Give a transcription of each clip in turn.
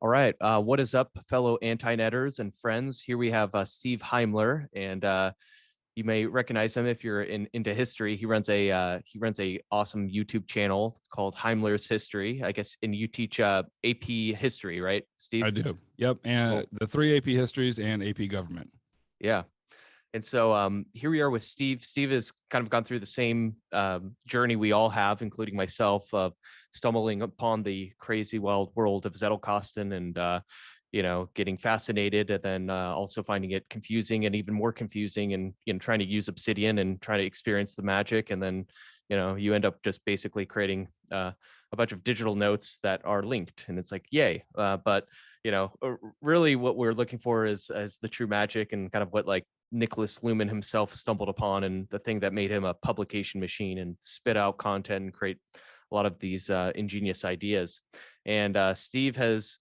All right. What is up, fellow anti-netters and friends? Here we have Steve Heimler, and you may recognize him if you're into history. He runs a awesome YouTube channel called Heimler's History. I guess, and you teach AP history, right, I Steve? do. Yep. And Cool. the three AP histories and AP government. Yeah. And so here we are with Steve. Steve has kind of gone through the same journey we all have, including myself, of stumbling upon the crazy wild world of Zettelkasten and, getting fascinated, and then also finding it confusing and even more confusing, and trying to use Obsidian and trying to experience the magic. And then, you end up just basically creating a bunch of digital notes that are linked. And it's like, yay. But really what we're looking for is as the true magic, and kind of what like Nicholas Luhmann himself stumbled upon, and the thing that made him a publication machine and spit out content and create a lot of these ingenious ideas. And Steve has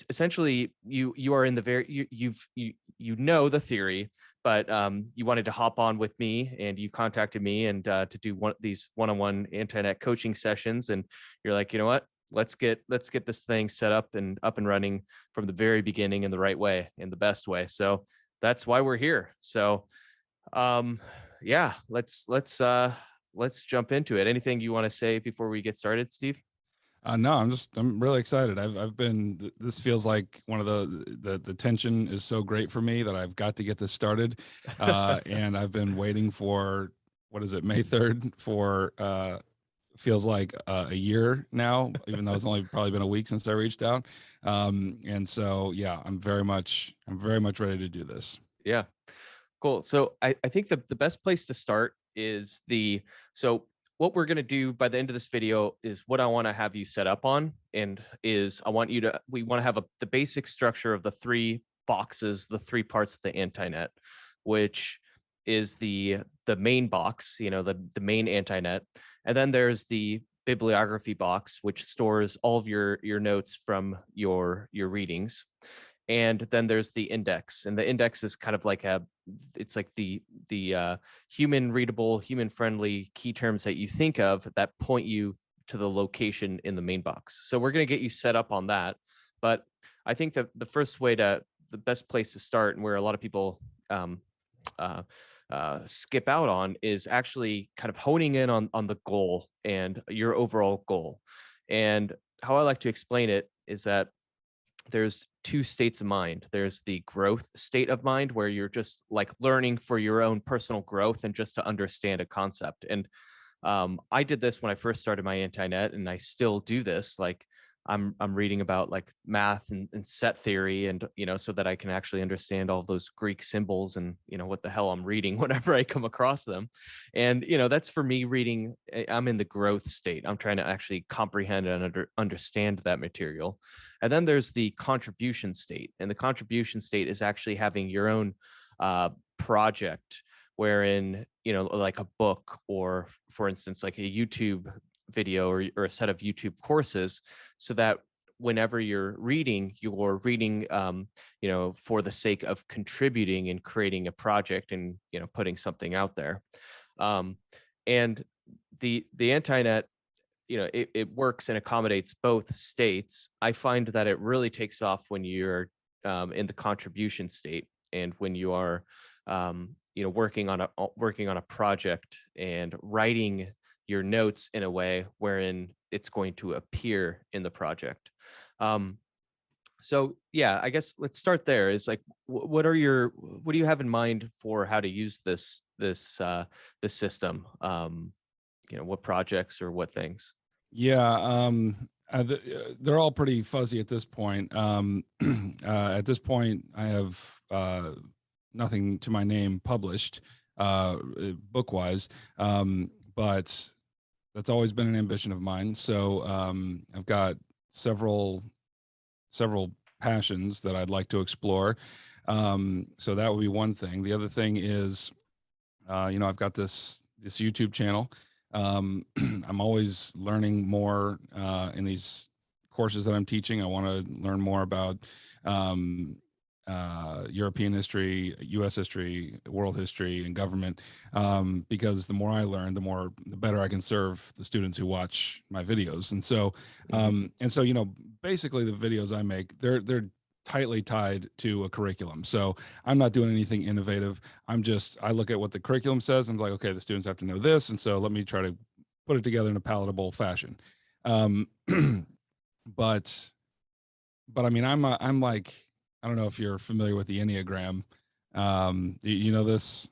essentially, you are in the very you know the theory, but you wanted to hop on with me, and you contacted me, and to do these one-on-one Antinet coaching sessions. And you're like, you know what, let's get this thing set up and running from the very beginning in the right way, in the best way. So that's why we're here. So yeah, let's jump into it. Anything you want to say before we get started, Steve? No, I'm really excited. I've been, this feels like one of the tension is so great for me that I've got to get this started. And I've been waiting for, what is it, May 3rd for, feels like a year now, even though it's only probably been a week since I reached out. And so, yeah, I'm very much ready to do this. Yeah. Cool. So I think the best place to start is so what we're going to do by the end of this video is what I want to have you set up on, and is we want to have the basic structure of the three boxes, the three parts of the Antinet, which is the main box, the main Antinet. And then there's the bibliography box, which stores all of your notes from your readings. And then there's the index, and the index is kind of like it's like the human readable, human friendly key terms that you think of that point you to the location in the main box. So we're going to get you set up on that. But I think that the best place to start, and where a lot of people uh, skip out on, is actually kind of honing in on the goal and your overall goal. And how I like to explain it is that there's two states of mind. There's the growth state of mind, where you're just like learning for your own personal growth and just to understand a concept. And I did this when I first started my Antinet, and I still do this. Like I'm reading about like math and set theory, and so that I can actually understand all those Greek symbols, and what the hell I'm reading whenever I come across them. And that's for me reading. I'm in the growth state. I'm trying to actually comprehend and understand that material. And then there's the contribution state, and the contribution state is actually having your own project, wherein like a book, or for instance like a YouTube video, or a set of YouTube courses, so that whenever you're reading for the sake of contributing and creating a project, and putting something out there. And the Antinet, it works and accommodates both states. I find that it really takes off when you're in the contribution state, and when you are working on a project and writing your notes in a way wherein it's going to appear in the project. So yeah, I guess let's start there. Is like, what do you have in mind for how to use this system? What projects or what things? Yeah, they're all pretty fuzzy at this point. At this point, I have nothing to my name published, book-wise, but that's always been an ambition of mine. So I've got several passions that I'd like to explore. So that would be one thing. The other thing is, I've got this YouTube channel. I'm always learning more in these courses that I'm teaching. I want to learn more about European history, U.S. history, world history, and government. Because the more I learn, the better I can serve the students who watch my videos. Hmm. And so, basically the videos I make, they're tightly tied to a curriculum. So I'm not doing anything innovative. I look at what the curriculum says. I'm like, okay, the students have to know this, and so let me try to put it together in a palatable fashion. Um, but I mean, I'm like, I don't know if you're familiar with the Enneagram. You know this?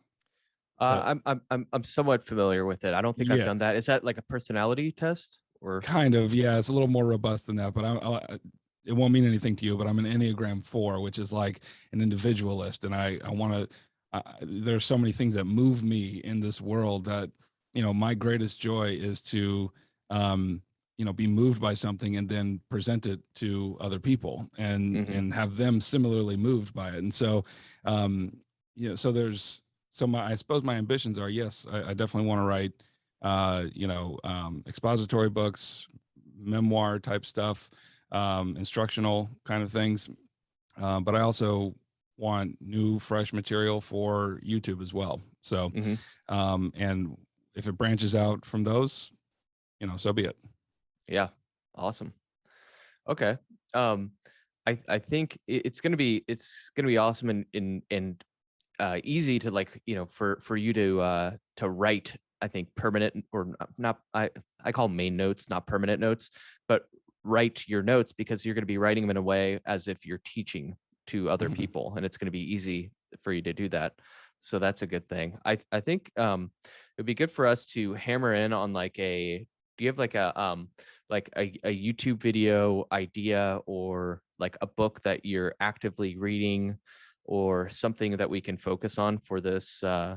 That I'm somewhat familiar with it. I don't think I've Yeah, done that. Is that like a personality test or? kind of. Yeah, it's a little more robust than that, but it won't mean anything to you. But I'm an Enneagram 4, which is like an individualist, and I want to. There's so many things that move me in this world that my greatest joy is to be moved by something and then present it to other people Hmm. and have them similarly moved by it. And so so there's I suppose my ambitions are, yes, I definitely want to write expository books, memoir type stuff, instructional kind of things. But I also want new, fresh material for YouTube as well. So, Hmm. and if it branches out from those, so be it. Yeah. Awesome. Okay. Um, I think it's gonna be awesome and easy to, like, for you to write, I think, permanent or not, I call main notes, not permanent notes, but write your notes, because you're going to be writing them in a way as if you're teaching to other Mhm. people, and it's going to be easy for you to do that. So that's a good thing. I think it'd be good for us to hammer in on, like, do you have like a YouTube video idea, or like a book that you're actively reading, or something that we can focus on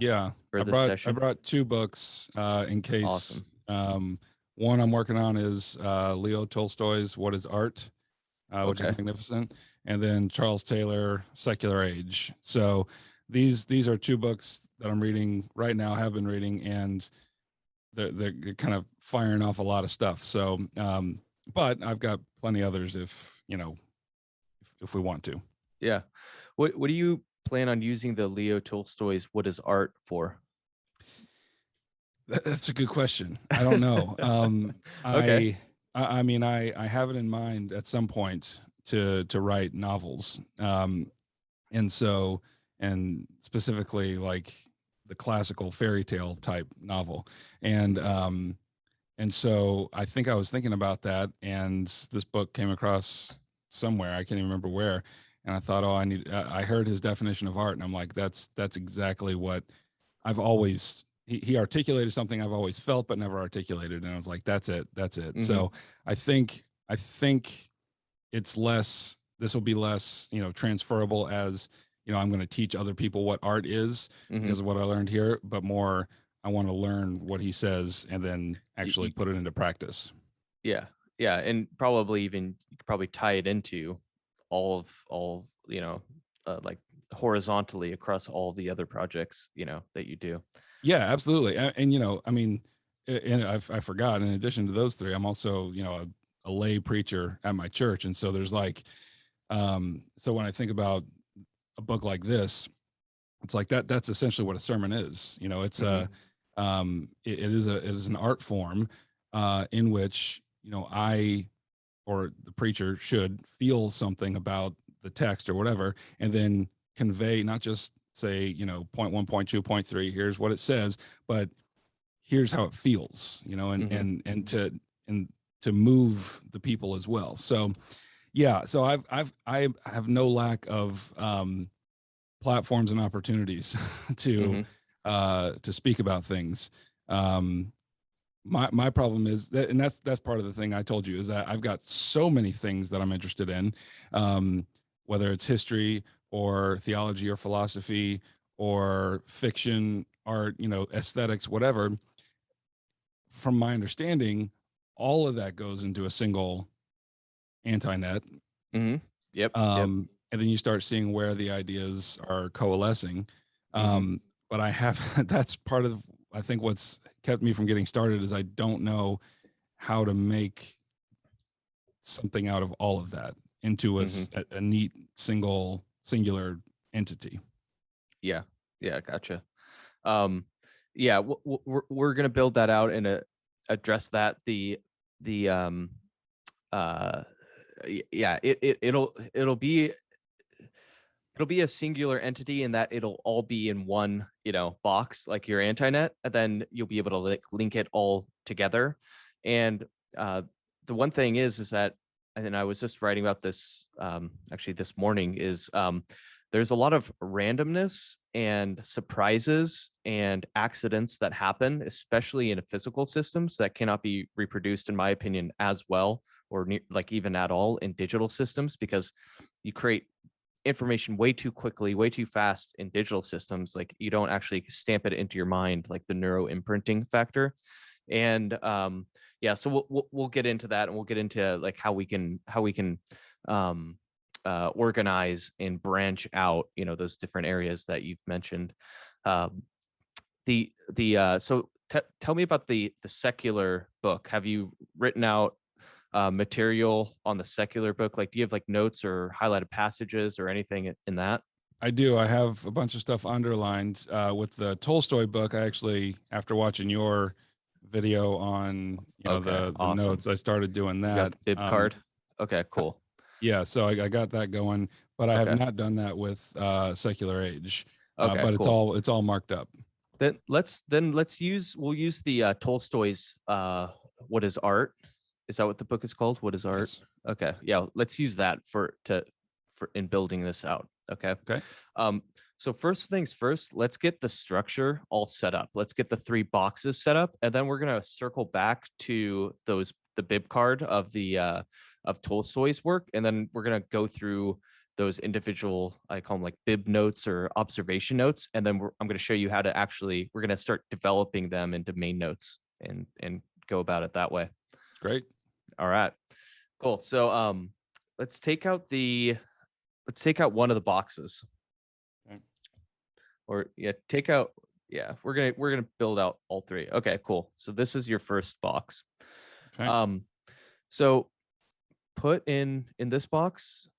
Yeah, for I this brought session? two books in case. Awesome. One I'm working on is Leo Tolstoy's "What Is Art," which is Okay. magnificent, and then Charles Taylor, "Secular Age." So these are two books that I'm reading right now, have been reading, and they're kind of firing off a lot of stuff. So, but I've got plenty others if we want to. Yeah. What do you plan on using the Leo Tolstoy's "What Is Art" for? That's a good question. I don't know. Okay. I mean, I have it in mind at some point to write novels. And so, and specifically like the classical fairy tale type novel. And so I think I was thinking about that, and this book came across somewhere. I can't even remember where. And I thought, oh, I heard his definition of art, and I'm like, that's exactly what I've always. He articulated something I've always felt but never articulated, and I was like, that's it, that's it. Hmm. So I think it's less. This will be less, transferable as I'm going to teach other people what art is Hmm. because of what I learned here, but more I want to learn what he says and then You, actually you, put it into practice. yeah. Yeah. And probably even you could probably tie it into all, like horizontally across all the other projects, that you do. Yeah, absolutely. And I mean, and I forgot. In addition to those three, I'm also a lay preacher at my church, and so there's like, so when I think about a book like this, it's like that's essentially what a sermon is. It's Hmm. it is an art form in which I or the preacher should feel something about the text or whatever, and then convey, not just say, point one, point two, point three, here's what it says, but here's how it feels, Hmm. and to move the people as well. So yeah, so I have no lack of platforms and opportunities to Hmm. to speak about things. Um, my problem is that, and that's part of the thing I told you, is that I've got so many things that I'm interested in, whether it's history or theology or philosophy or fiction, art, aesthetics, whatever. From my understanding, all of that goes into a single Antinet. Hmm. Yep. Yep. And then you start seeing where the ideas are coalescing. Hmm. But I have that's part of, I think, what's kept me from getting started is I don't know how to make something out of all of that into Hmm. a neat single singular entity. Yeah. Gotcha. Yeah, we're gonna build that out and address that. Yeah, it'll be a singular entity in that it'll all be in one, box like your Antinet, and then you'll be able to link it all together. And the one thing is that, and I was just writing about this actually this morning, is there's a lot of randomness and surprises and accidents that happen, especially in physical systems, that cannot be reproduced, in my opinion, as well, or like even at all in digital systems, because you create information way too quickly, way too fast in digital systems. Like you don't actually stamp it into your mind, like the neuro imprinting factor. And yeah, so we'll get into that, and we'll get into like how we can organize and branch out, those different areas that you've mentioned. So tell me about the secular book. Have you written out material on the secular book? Like, do you have like notes or highlighted passages or anything in that? I do. I have a bunch of stuff underlined. With the Tolstoy book, I actually, after watching your video on, Okay, the awesome. notes, I started doing You got that. the bib card. Okay, cool. Yeah, so I got that going, but I have Okay. not done that with Secular Age. Okay, But cool. it's all marked up. Then we'll use the Tolstoy's What is Art? Is that what the book is called? What is Art? Yes. Okay. Yeah, let's use that for in building this out. Okay. Okay. So first things first, let's get the structure all set up. Let's get the 3 boxes set up, and then we're gonna circle back to the bib card of the of Tolstoy's work, and then we're gonna go through those individual, I call them like bib notes or observation notes, and then I'm going to show you how to actually, we're going to start developing them into main notes and go about it that way. Great. All right, cool. So let's take out one of the boxes. Okay. Or yeah, take out, yeah, we're gonna build out all 3. Okay, cool. So this is your first box. Okay. So put in this box,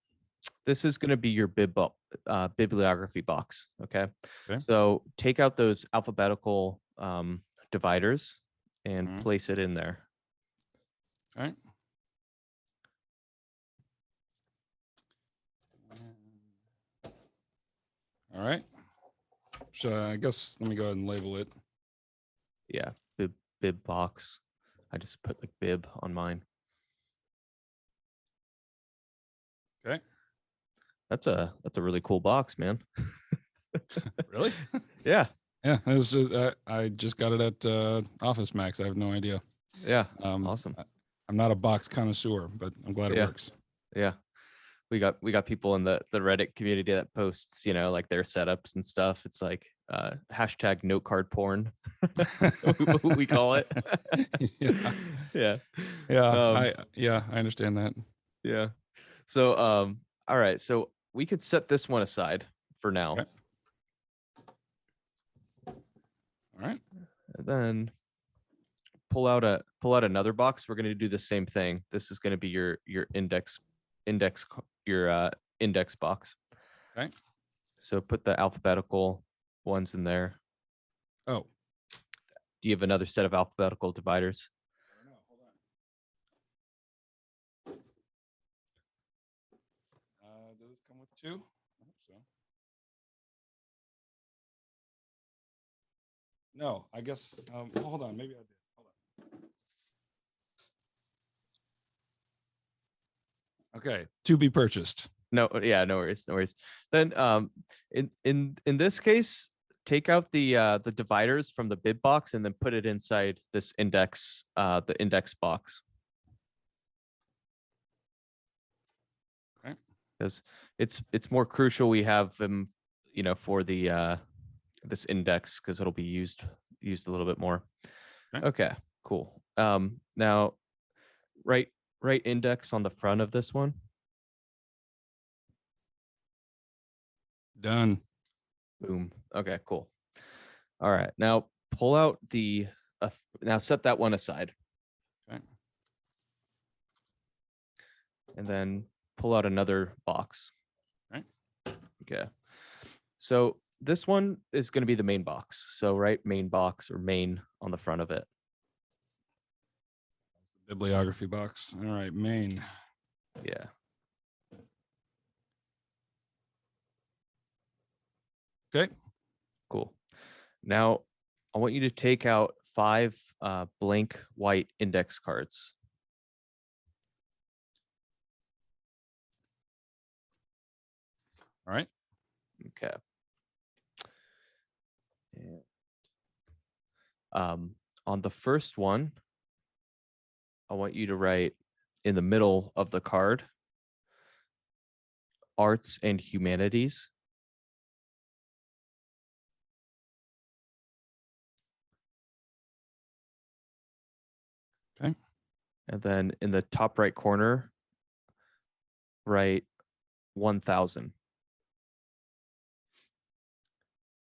this is going to be your bibliography box. Okay? Okay. So take out those alphabetical dividers and Mhm. place it in there. Okay. All right. So I guess let me go ahead and label it. Yeah, bib box. I just put like bib on mine. Okay. That's a really cool box, man. Really? Yeah. Yeah. I just got it at Office Max. I have no idea. Yeah. Awesome. I'm not a box connoisseur, but I'm glad it works. Yeah. We got people in the Reddit community that posts, like their setups and stuff. It's like hashtag note card porn. we call it. Yeah. I understand that. Yeah. So all right, so we could set this one aside for now. Okay. All right. And then pull out another box. We're going to do the same thing. This is going to be your index box. Okay. So put the alphabetical ones in there. Oh. Do you have another set of alphabetical dividers? No, hold on. Does this come with 2? I hope so. No, I guess. Hold on. Maybe I did. Hold on. Okay. To be purchased. No, yeah, no worries. Then in this case, take out the dividers from the bib box and then put it inside this index, the index box. Okay. Because it's more crucial we have them, for the this index, because it'll be used a little bit more. Okay, cool. Now write index on the front of this one. Done. Boom. Okay, cool. All right, now pull out now set that one aside. Okay. And then pull out another box. Right. Okay. So this one is going to be the main box. So write main box or main on the front of it. Bibliography box. All right, main. Yeah. Okay. Cool. Now I want you to take out 5 blank white index cards. All right. Okay. And, on the first one, I want you to write in the middle of the card, arts and humanities. Okay. And then in the top right corner, write 1000.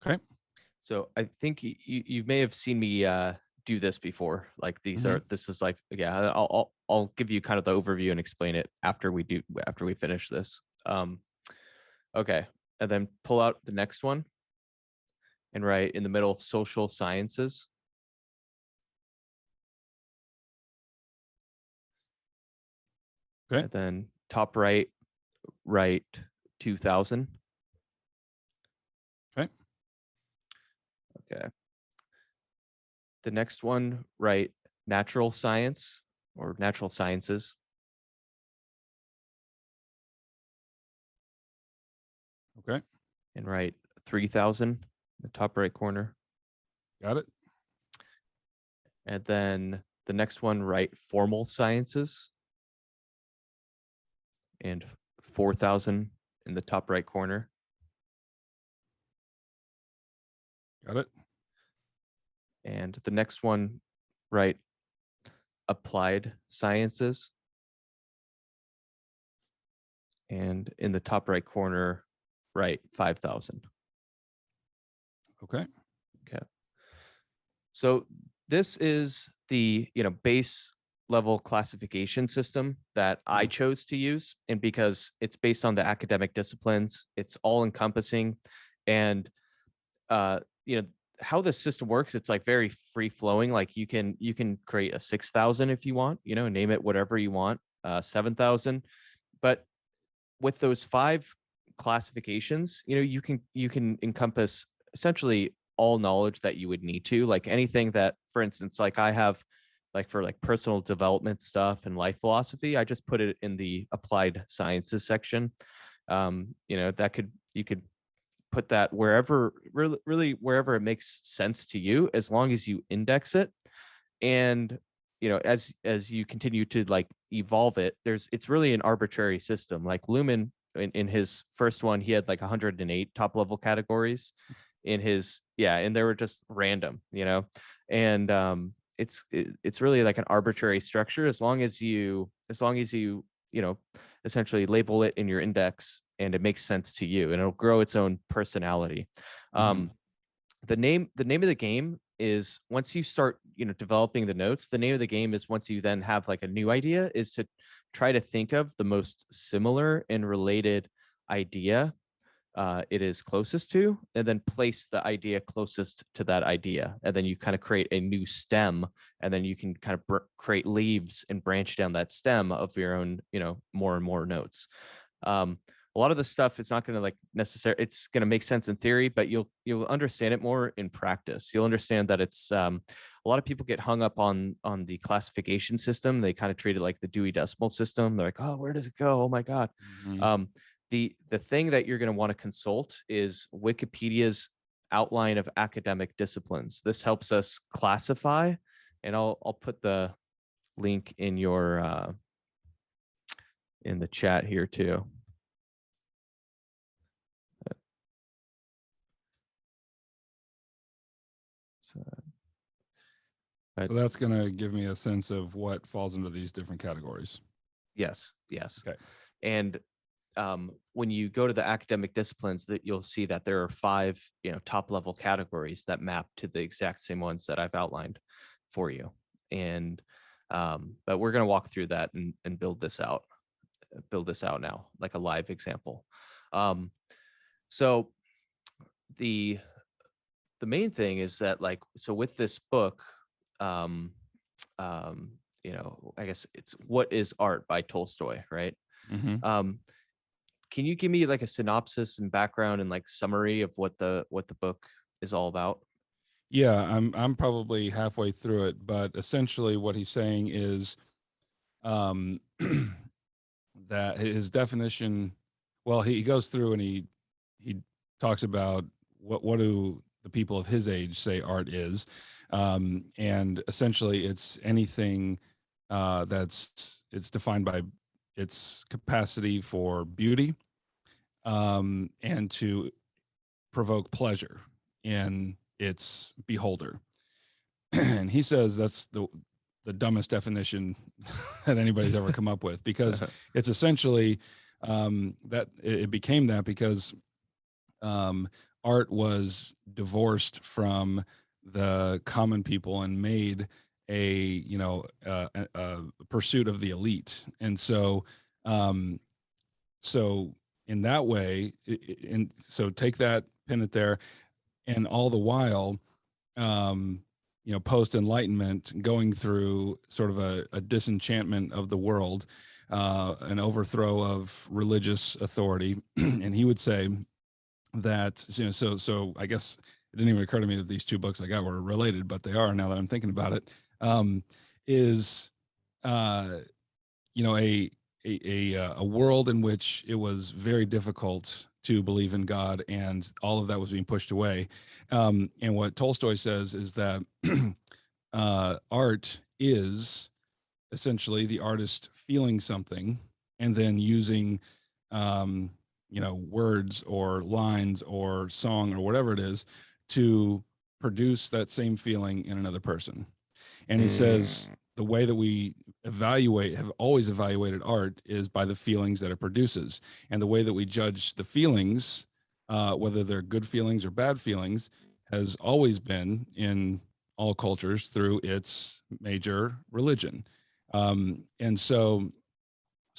Okay. So I think you may have seen me do this before. Like this is like, yeah, I'll give you kind of the overview and explain it after we finish this. Okay. And then pull out the next one and write in the middle, social sciences. Okay. And then top right, write 2000. Okay. Okay. The next one, write natural science or natural sciences. Okay. And write 3000, the top right corner. Got it. And then the next one, write formal sciences and 4000 in the top right corner. Got it. And the next one, write applied sciences. And in the top right corner, write 5000. Okay. Okay. So this is the, base level classification system that I chose to use. And because it's based on the academic disciplines, it's all encompassing. And, how the system works, it's like very free flowing. Like you can create a 6000 if you want, name it whatever you want, 7000. But with those 5 classifications, you can encompass essentially all knowledge that you would need to, like anything that, for instance, like I have, like for like personal development stuff and life philosophy, I just put it in the applied sciences section. That you could put that wherever, really wherever it makes sense to you, as long as you index it. And as you continue to like evolve it, it's really an arbitrary system. Like Lumen, in his first one, he had like 108 top level categories in his, and they were just random, and it's really like an arbitrary structure, as long as you essentially label it in your index and it makes sense to you, and it'll grow its own personality. The name of the game is, once you start developing the notes, the name of the game is, once you then have like a new idea, is to try to think of the most similar and related idea it is closest to, and then place the idea closest to that idea, and then you kind of create a new stem, and then you can kind of create leaves and branch down that stem of your own more and more notes. A lot of the stuff, it's not going to like it's going to make sense in theory, but you'll understand it more in practice. You'll understand that it's a lot of people get hung up on the classification system. They kind of treat it like the Dewey Decimal System. They're like, oh, where does it go? Oh my God. The thing that you're going to want to consult is Wikipedia's outline of academic disciplines. This helps us classify, and I'll put the link in your in the chat here too. So that's going to give me a sense of what falls into these different categories. Yes. Okay. And when you go to the academic disciplines, that you'll see that there are 5 top level categories that map to the exact same ones that I've outlined for you. And but we're going to walk through that and build this out now, like a live example. So the main thing is that, like, so with this book, um, I guess it's What is Art by Tolstoy, right? Hmm. Um, can you give me like a synopsis and background and like summary of what the book is all about? Yeah, I'm probably halfway through it, but essentially what he's saying is um, that his definition. Well, he goes through and he talks about what do the people of his age say art is, and essentially it's anything that's it's defined by its capacity for beauty, and to provoke pleasure in its beholder. And he says that's the dumbest definition that anybody's ever come up with, because it's essentially that it became that because um, art was divorced from the common people and made a a pursuit of the elite. And so um, so in that way, and so take that, pin it there, and all the while, um, post enlightenment, going through sort of a disenchantment of the world, an overthrow of religious authority. And he would say that, so I guess it didn't even occur to me that these two books I got were related, but they are now that I'm thinking about it. Is uh, you know a world in which it was very difficult to believe in God, and all of that was being pushed away. And what Tolstoy says is that art is essentially the artist feeling something and then using words or lines or song or whatever it is to produce that same feeling in another person. And he says Mm, the way that we have always evaluated art is by the feelings that it produces. And the way that we judge the feelings, whether they're good feelings or bad feelings, has always been in all cultures through its major religion. And so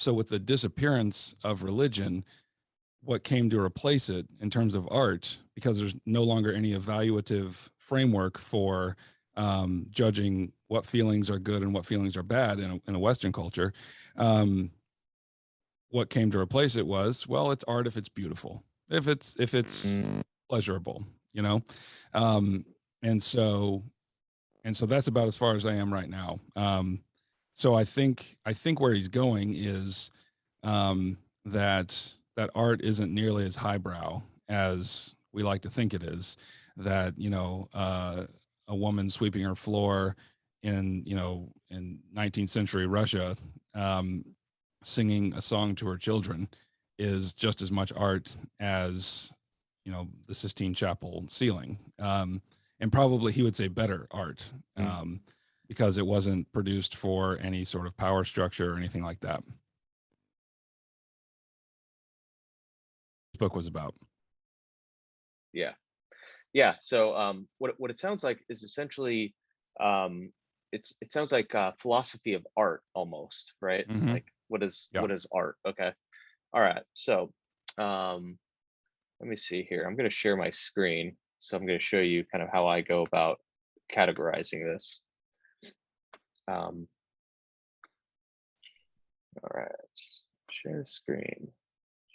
with the disappearance of religion, what came to replace it in terms of art, because there's no longer any evaluative framework for judging what feelings are good and what feelings are bad in a Western culture. Um, what came to replace it was, well, it's art if it's beautiful, if it's mm, pleasurable, you know. Um, and so and so that's about as far as I am right now. So I think where he's going is that art isn't nearly as highbrow as we like to think it is. That a woman sweeping her floor in 19th century Russia, um, singing a song to her children, is just as much art as the Sistine Chapel ceiling. And probably he would say better art, mm. because it wasn't produced for any sort of power structure or anything like that. This book was about. Yeah. Yeah. So what it sounds like is essentially um it sounds like philosophy of art almost, right? Hmm. Like Yeah. what is art? Okay. All right. So um let me see here. I'm going to share my screen. So I'm going to show you kind of how I go about categorizing this. Um all right. Share screen.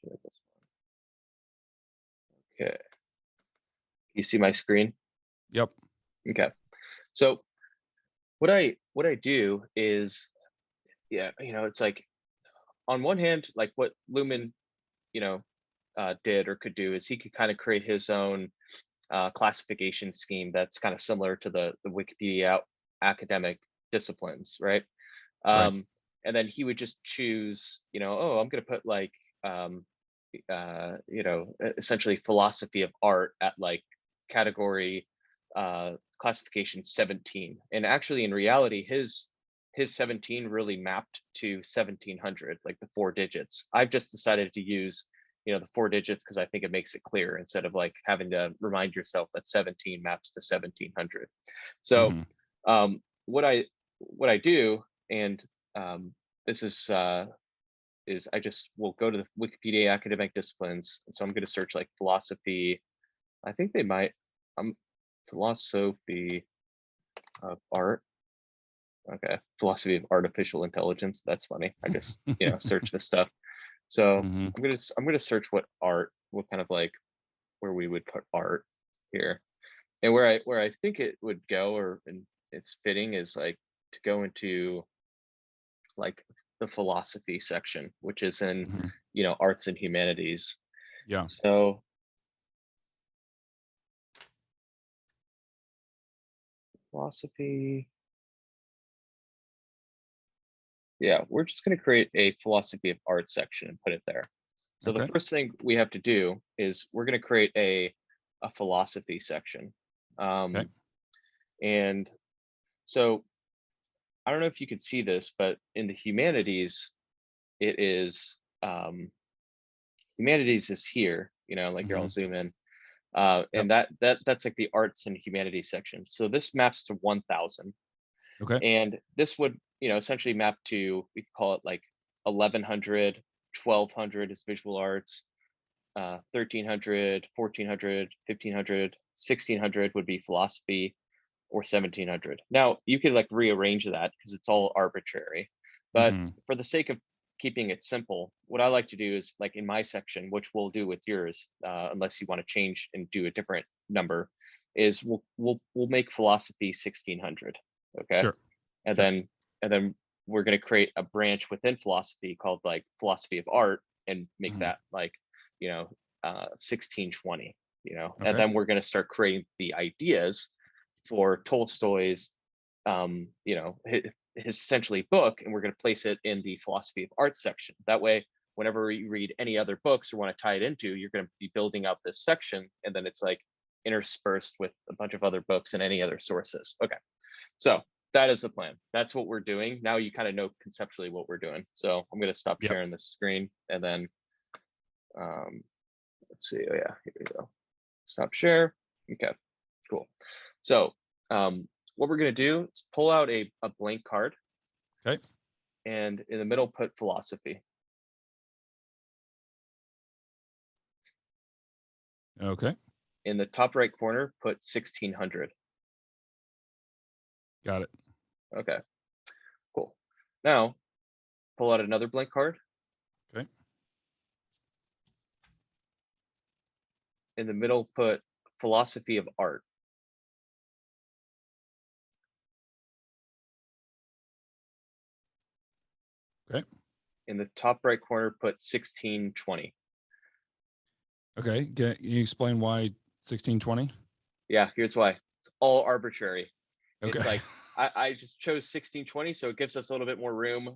Share this one. Okay. You see my screen? Yep. Okay. So what I do is, yeah, it's like on one hand, like what Lumen, you know, did or could do is he could kind of create his own classification scheme that's kind of similar to the Wikipedia academic disciplines, right? Right. Um, and then he would just choose, oh, I'm going to put like, essentially philosophy of art at like category classification 17. And actually, in reality, his 17 really mapped to 1700, like the four digits. I've just decided to use the four digits because I think it makes it clear instead of like having to remind yourself that 17 maps to 1700. So Hmm. what I do, and this is is I just will go to the Wikipedia academic disciplines. So I'm going to search like philosophy. I think they might, philosophy of art. Okay. Philosophy of artificial intelligence. That's funny. I just, search this stuff. So Hmm. I'm gonna search what kind of like where we would put art here. And where I think it would go, and it's fitting, is like to go into like the philosophy section, which is in, Hmm. arts and humanities. Yeah. So philosophy, yeah, we're just going to create a philosophy of art section and put it there. So the Okay. first thing we have to do is we're going to create a philosophy section. Okay. And so I don't know if you could see this, but in the humanities, it is humanities is here, like here, I'll Hmm. zoom in. Yep. And that's like the arts and humanities section. So this maps to 1000. Okay. And this would, essentially map to, we could call it like 1100, 1200 is visual arts, 1300, 1400, 1500, 1600 would be philosophy, or 1700. Now, you could like rearrange that because it's all arbitrary. But Hmm. for the sake of keeping it simple, what I like to do is like in my section, which we'll do with yours, unless you want to change and do a different number, is we'll make philosophy 1600. Okay. Sure. And Sure. then we're going to create a branch within philosophy called like philosophy of art, and make Hmm. that like, 1620, and Okay. then we're going to start creating the ideas for Tolstoy's, his essentially book, and we're going to place it in the philosophy of art section. That way, whenever you read any other books or want to tie it into, you're going to be building out this section, and then it's like interspersed with a bunch of other books and any other sources. Okay, so that is the plan. That's what we're doing. Now you kind of know conceptually what we're doing. So I'm going to stop Yep. sharing this screen, and then um, let's see. Oh yeah, here we go. Stop share. Okay, cool. So what we're going to do is pull out a blank card, Okay. and in the middle put philosophy. Okay. In the top right corner put 1600. Got it. Okay, cool. Now pull out another blank card. Okay. In the middle put philosophy of art. Okay. In the top right corner put 1620. Okay. Can you explain why 1620? Yeah, here's why. It's all arbitrary. Okay. It's like I just chose 1620, so it gives us a little bit more room,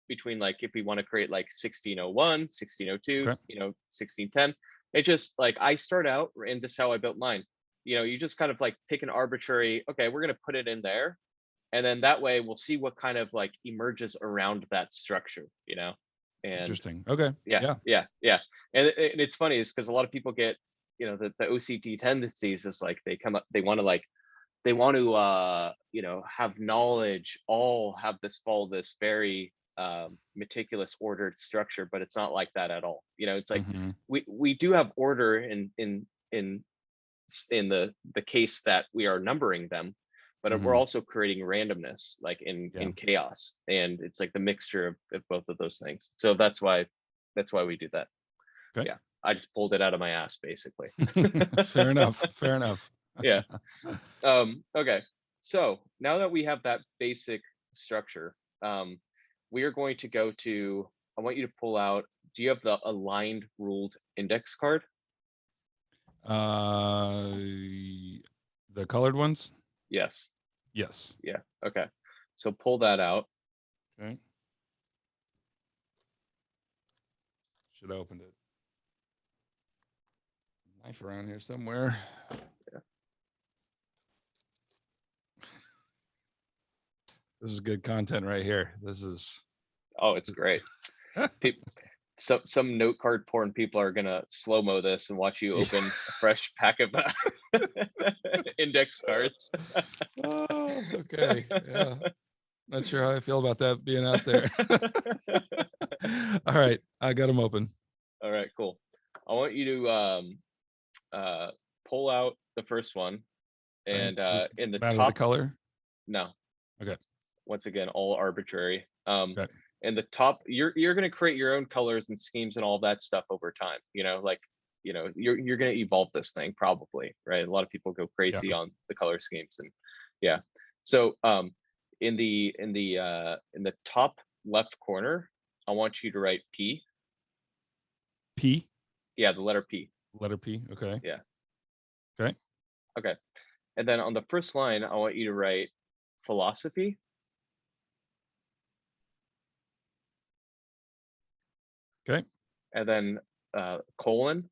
between like if we want to create like 1601, 1602, Okay. 1610. It just like I start out, and this is how I built mine. You just kind of like pick an arbitrary, okay, we're gonna put it in there, and then that way we'll see what kind of like emerges around that structure, and Interesting. Okay. yeah, Yeah. yeah, yeah. And it's funny is because a lot of people get, the OCD tendencies is like they come up, they want to like they want to have knowledge, all have this follow this very meticulous ordered structure, but it's not like that at all. It's like Hmm. we do have order in the case that we are numbering them, but we're Hmm. also creating randomness, like Yeah. in chaos, and it's like the mixture of both of those things. So that's why we do that. Okay. Yeah, I just pulled it out of my ass, basically. Fair enough. Fair enough. Yeah. Okay, so now that we have that basic structure, we are going to go to, I want you to pull out, do you have the aligned ruled index card? uh, the colored ones? Yes. Yes. Yeah. Okay. So pull that out. Okay. Should have opened it. Knife around here somewhere. Yeah. This is good content right here. This is Oh, it's great. People, some note card porn people are gonna slow mo this and watch you yeah. open a fresh pack of index cards. Oh, okay. Yeah. Not sure how I feel about that being out there. All All right, I got them open. All right, cool. I want you to pull out the first one, Okay. and in the Matter the top, color. no, Okay. once again, all arbitrary. Okay. In the top, you're going to create your own colors and schemes and all that stuff over time. Like, you're going to evolve this thing probably, right? A lot of people go Yeah. crazy on the color schemes, and yeah. So in the top left corner, I want you to write P. P. Yeah, the letter P. Letter P. Okay. Yeah. Okay. Okay. And then on the first line, I want you to write philosophy. Okay. And then colon,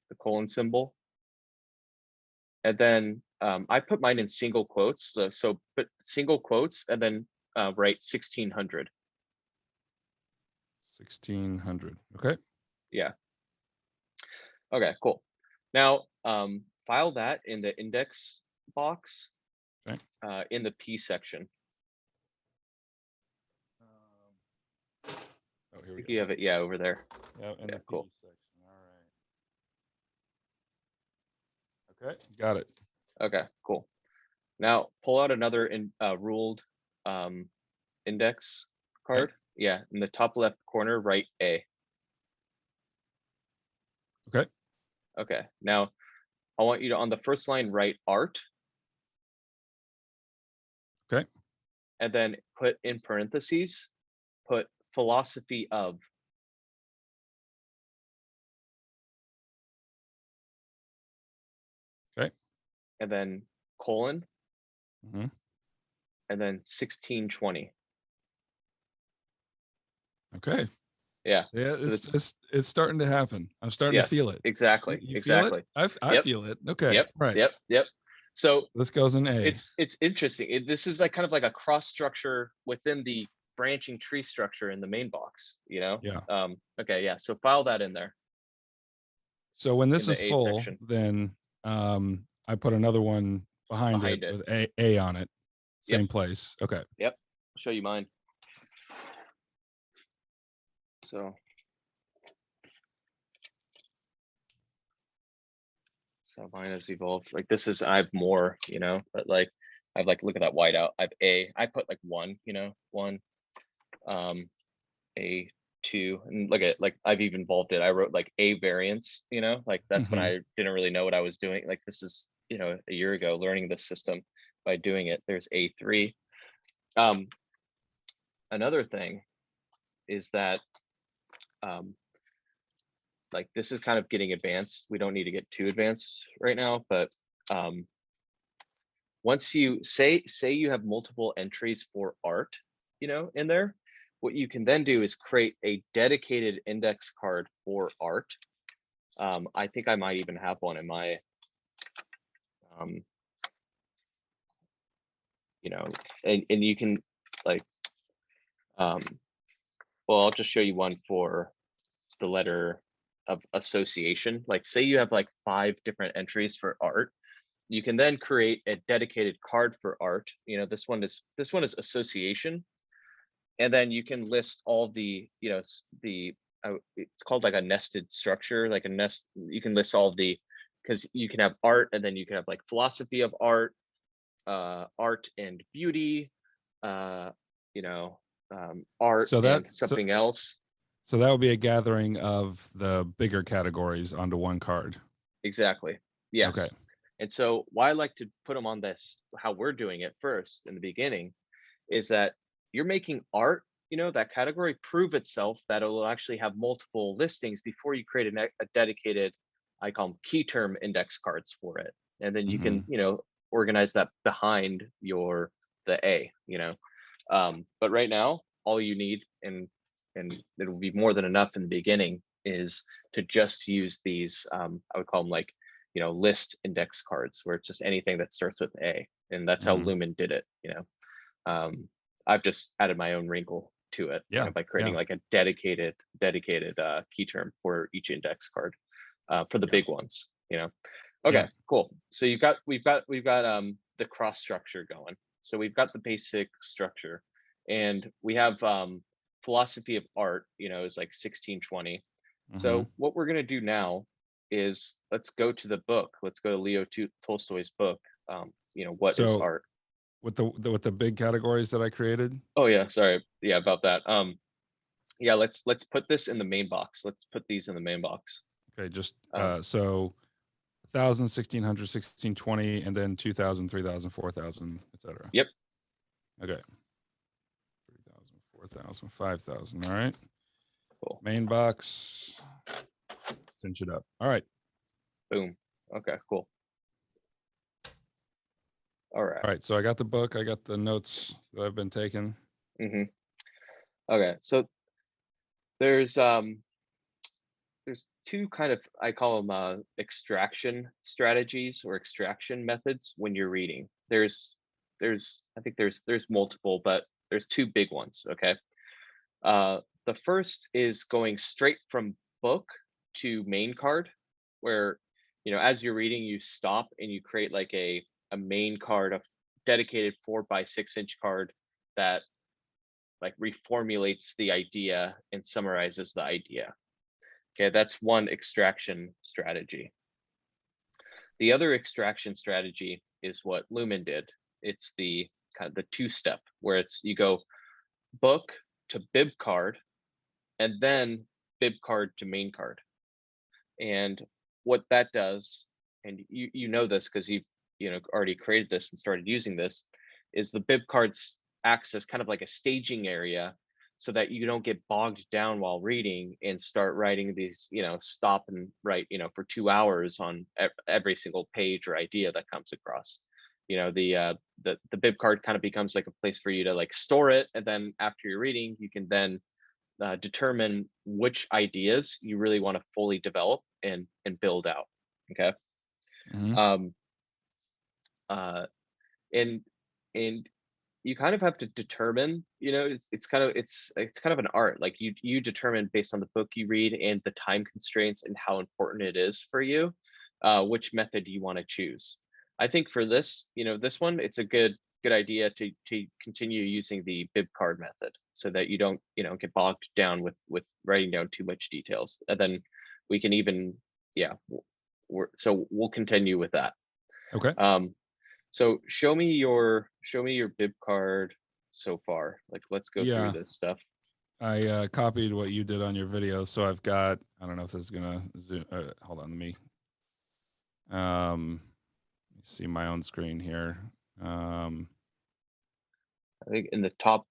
the colon symbol. And then I put mine in single quotes. So put single quotes and then write 1600. 1600. Okay. Yeah. Okay, cool. Now file that in the index box Okay. in the P section. Oh, here we I think go. you have it, yeah, over there. Yeah, in Yeah, the cool. P section. All right. Okay, got it. Okay, cool. Now pull out another ruled index card. Okay. Yeah, in the top left corner, write A. Okay. Okay, now I want you to, on the first line, write art. Okay. And then put in parentheses, put philosophy of. Okay. And then colon, Mm-hmm. and then 1620. Okay. Yeah. Yeah, So it's starting to happen. I'm starting to yes, feel it. exactly, You feel it? exactly. I Yep, feel it. Okay. yep, Right. yep. So This goes in A. it's interesting. This is like kind of like a cross structure within the branching tree structure in the main box. Yeah. Okay, yeah. So file that in there So when this in is the A full, section then I put another one behind it behind it. with A on it. Yep. Same place. Okay. Yep. I'll show you mine. So mine has evolved. Like this is, I have more, but like I've like, look at that whiteout. I have A. I put like one, one, A, two, and look at, like, I've even evolved it. I wrote like A variants, like that's when I didn't really know what I was doing. Like this is, a year ago, learning the system by doing it. There's A3. Another thing is that like this is kind of getting advanced. We don't need to get too advanced right now, but once you say you have multiple entries for art, in there, what you can then do is create a dedicated index card for art. I think I might even have one in my, and you can like, well, I'll just show you one for the letter of association. Like say you have like 5 different entries for art. You can then create a dedicated card for art. This one is association. And then you can list all the, it's called like a nested structure, like a nest. You can list all of the, because you can have art, and then you can have like philosophy of art, art and beauty, art and something else. So that would be a gathering of the bigger categories onto one card. Exactly. Yes. Okay. And so why I like to put them on this, how we're doing it first in the beginning, is that you're making art, that category, prove itself that it will actually have multiple listings before you create a dedicated, I call them key term index cards for it. And then you can, organize that behind the A, but right now, all you need, and it will be more than enough in the beginning, is to just use these, I would call them like, list index cards, where it's just anything that starts with A. And that's how Lumen did it, I've just added my own wrinkle to it, by creating like a dedicated key term for each index card, for the big ones, Okay, cool. So we've got the cross structure going. So we've got the basic structure, and we have philosophy of art, is like 1620. Mm-hmm. So what we're gonna do now is let's go to the book. Let's go to Tolstoy's book. What is So art? with the big categories that I created. Oh yeah, sorry. Yeah, about that. Yeah, let's put this in the main box. Let's put these in the main box. Okay, just Um, so 1,000, 1,600, 1,620, and then 2,000, 3,000, 4,000, etc. yep, Okay, 3,000, 4,000, 5,000. All right, cool. main box. Cinch it up. All right, Boom. Okay, cool. All right. all right. So I got the book. I got the notes that I've been taking. Mm-hmm. Okay, so there's um there's two kind of, I call them extraction strategies or extraction methods when you're reading. There's I think there's multiple, but there's two big ones. Okay. The first is going straight from book to main card, where as you're reading, you stop and you create like a main card, of dedicated 4 by 6 inch card that like reformulates the idea and summarizes the idea. Okay, that's one extraction strategy. The other extraction strategy is what Lumen did. It's the kind of the two-step, where it's you go book to bib card and then bib card to main card. And what that does, and you know this because you've already created this and started using this, is the bib cards acts as kind of like a staging area, so that you don't get bogged down while reading and start writing these, stop and write, for 2 hours on every single page or idea that comes across. The bib card kind of becomes like a place for you to like store it, and then after you're reading, you can then determine which ideas you really want to fully develop and build out. Okay. Mm-hmm. um uh and and you kind of have to determine, it's kind of an art. Like you determine based on the book you read and the time constraints and how important it is for you, which method you want to choose. I think for this, this one, it's a good idea to continue using the bib card method, so that you don't get bogged down with writing down too much details. And then we can even, yeah, so we'll continue with that. Okay. So show me your bib card so far. Like, let's go through Yeah, this stuff. I copied what you did on your video, so I've got. I don't know if this is gonna zoom. Hold on, let me see my own screen here. I think in the top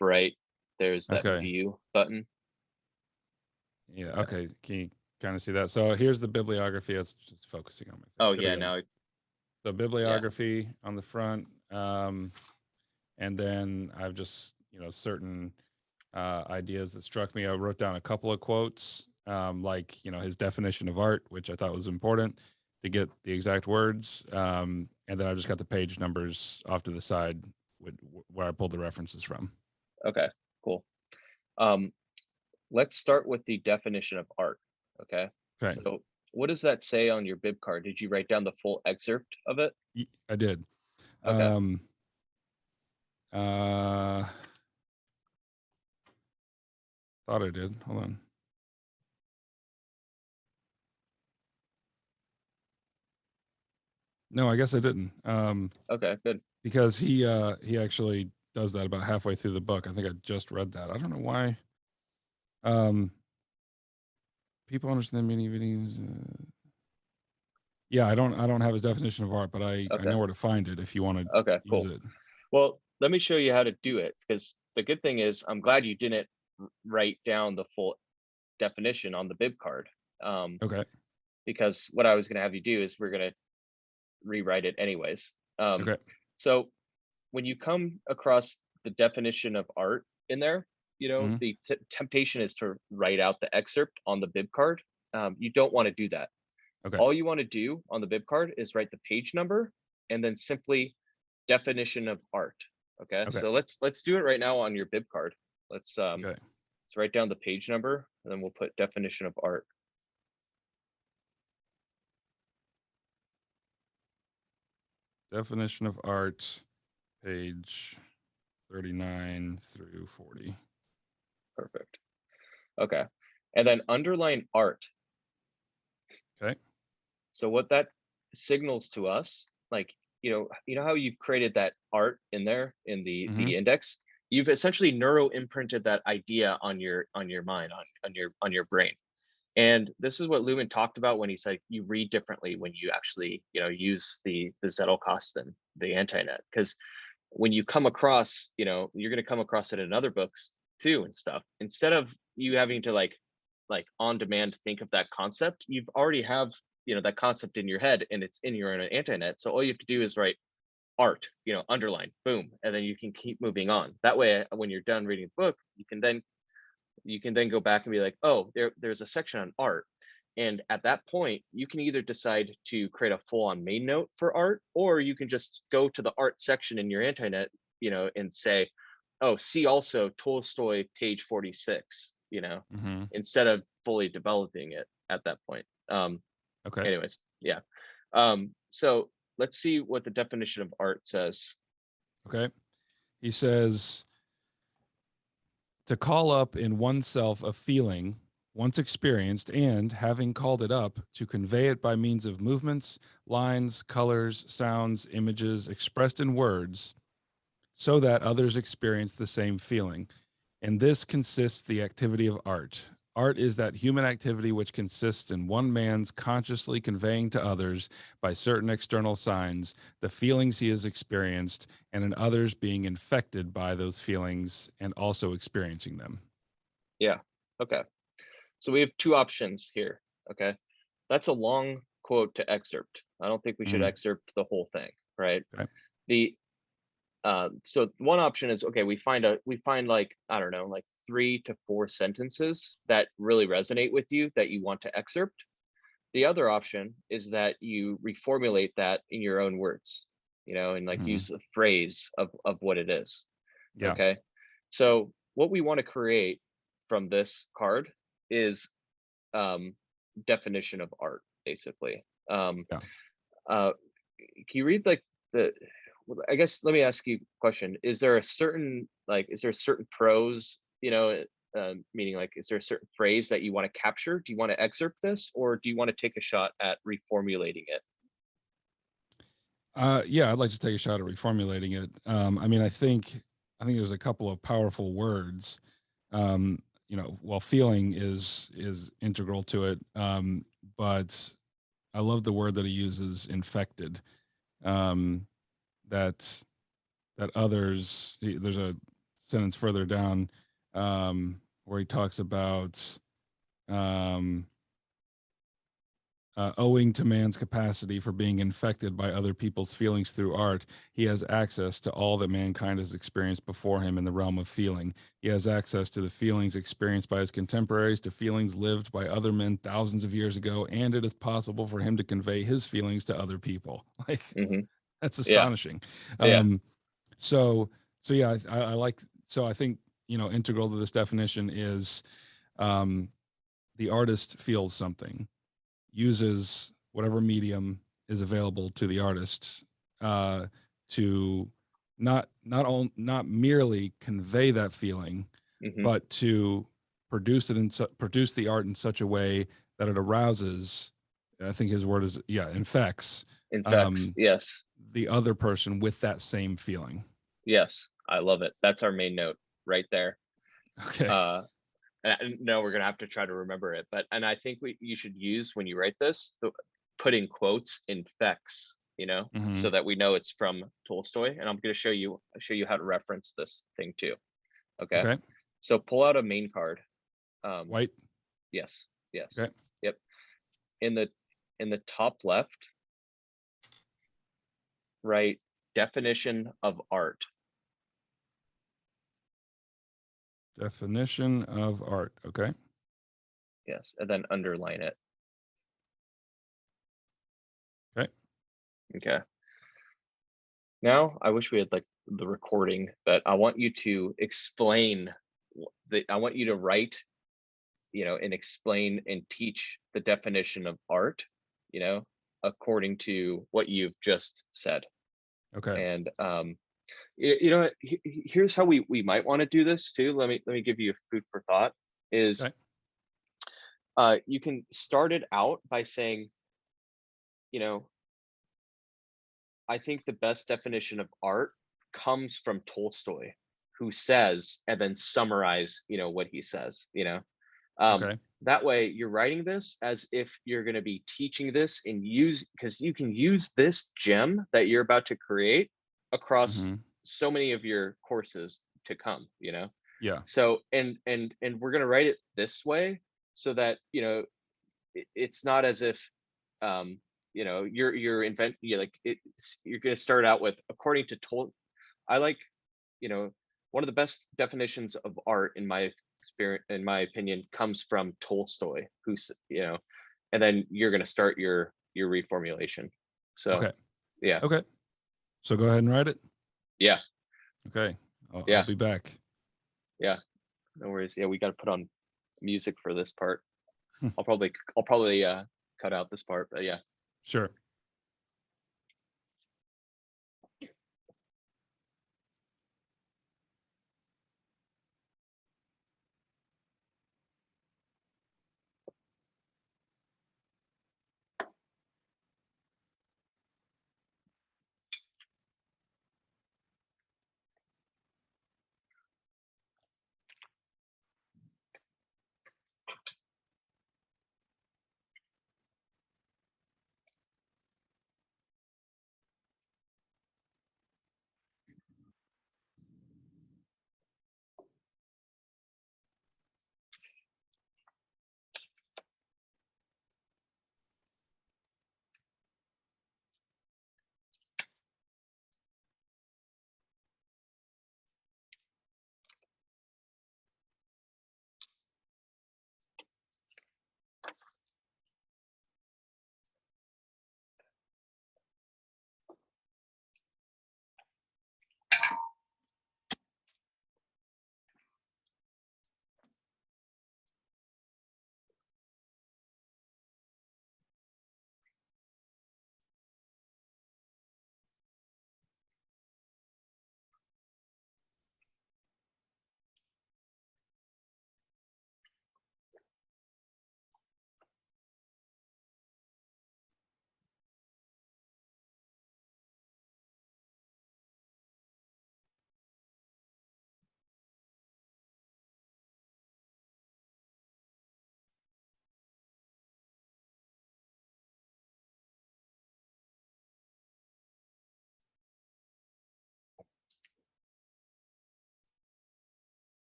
right, there's that Okay. view button. Yeah. Okay. Can you kind of see that? So here's the bibliography. It's just focusing on my face. Oh Here we yeah, go. now The yeah. bibliography on the front, and then I've just certain ideas that struck me. I wrote down a couple of quotes, like his definition of art, which I thought was important to get the exact words, and then I just got the page numbers off to the side where I pulled the references from. Okay, cool. Um, let's start with the definition of art. Okay. Okay. So what does that say on your bib card? Did you write down the full excerpt of it? I did. Okay. Uh, thought I did. Hold on. No, I guess I didn't. Okay, good. Because he actually does that about halfway through the book. I think I just read that. I don't know why. People understand many meanings. Yeah, I don't have his definition of art, but I Okay. know where to find it if you want to Okay, use cool. it. Well, let me show you how to do it, because the good thing is I'm glad you didn't write down the full definition on the bib card. Okay. Because what I was going to have you do is we're going to rewrite it anyways. Okay. So when you come across the definition of art in there, Mm-hmm. the temptation is to write out the excerpt on the bib card. You don't want to do that. Okay. All you want to do on the bib card is write the page number and then simply definition of art. Okay. Okay. So let's do it right now on your bib card. Let's Okay. write down the page number, and then we'll put definition of art. Definition of art, page 39 through 40. Okay. And then underline art. Okay. So what that signals to us, like, you know how you've created that art in there in Mm-hmm. the index? You've essentially neuro imprinted that idea on your mind, on your brain. And this is what Lumen talked about when he said you read differently when you actually, use the Zettelkasten, the Antinet, because when you come across, you're going to come across it in other books too and stuff. Instead of you having to like on demand think of that concept, you've already have that concept in your head and it's in your own Antinet. So all you have to do is write art, underline, boom, and then you can keep moving on. That way, when you're done reading the book, you can then go back and be like, oh, there's a section on art. And at that point, you can either decide to create a full-on main note for art, or you can just go to the art section in your Antinet, and say, oh, see also Tolstoy, page 46, Mm-hmm. instead of fully developing it at that point. Okay. Anyways, yeah. So let's see what the definition of art says. Okay. He says, to call up in oneself a feeling once experienced and, having called it up, to convey it by means of movements, lines, colors, sounds, images expressed in words, so that others experience the same feeling. In this consists the activity of art. Art is that human activity which consists in one man's consciously conveying to others, by certain external signs, the feelings he has experienced, and in others being infected by those feelings and also experiencing them. Yeah. Okay. So we have two options here. Okay. That's a long quote to excerpt. I don't think we should Mm, excerpt the whole thing, right? okay. The so one option is, okay, we find like, I don't know, like 3 to 4 sentences that really resonate with you that you want to excerpt. The other option is that you reformulate that in your own words, and like Mm, use the phrase of what it is. yeah. Okay. So what we want to create from this card is um definition of art, basically. Yeah. Uh can you read like the I guess let me ask you a question. Is there a certain prose, meaning like, is there a certain phrase that you want to capture? Do you want to excerpt this, or do you want to take a shot at reformulating it? Yeah, I'd like to take a shot at reformulating it. I mean, I think there's a couple of powerful words. While feeling is integral to it, but I love the word that he uses, infected. Um, that that others. There's a sentence further down where he talks about um, owing to man's capacity for being infected by other people's feelings through art, he has access to all that mankind has experienced before him in the realm of feeling. He has access to the feelings experienced by his contemporaries, to feelings lived by other men thousands of years ago, and it is possible for him to convey his feelings to other people. Like, Hmm. that's Yeah. astonishing. Yeah. Um, so, so yeah, I like. So I think integral to this definition is um, the artist feels something, uses whatever medium is available to the artist to not merely convey that feeling, Hmm. but to produce the art in such a way that it arouses. I think his word is, infects Infects. um, Yes. the other person with that same feeling. Yes. I love it. That's our main note right there. Okay. Uh, no, we're gonna have to try to remember it, but and I think you should use when you write this, put in quotes infects, Hmm. so that we know it's from Tolstoy. And I'm gonna show you how to reference this thing too. Okay. Okay. So pull out a main card. Um, White. yes, yes, Okay. yep. In the top left, write definition of art. Definition of art. Okay. Yes, and then underline it. Okay. Okay. Now, I wish we had like the recording, but I want you to explain I want you to write, and explain and teach the definition of art, you know, according to what you've just said. Okay. And you know what, here's how we might want to do this too. Let me give you food for thought. Is Okay. You can start it out by saying, you know, I think the best definition of art comes from Tolstoy, who says, and then summarize, what he says, Okay. that way you're writing this as if you're going to be teaching this and use, because you can use this gem that you're about to create across Mm-hmm. so many of your courses to come, Yeah. so and we're going to write it this way so that it's not as if you're invent like it's you're going to start out with according to I like one of the best definitions of art in my experience, in my opinion, comes from Tolstoy, who's and then you're going to start your reformulation. So Okay. yeah. Okay. So go ahead and write it. Yeah. Okay. I'll Yeah. be back. Yeah, no worries. Yeah, we got to put on music for this part. Hmm. I'll probably cut out this part, but yeah. Sure.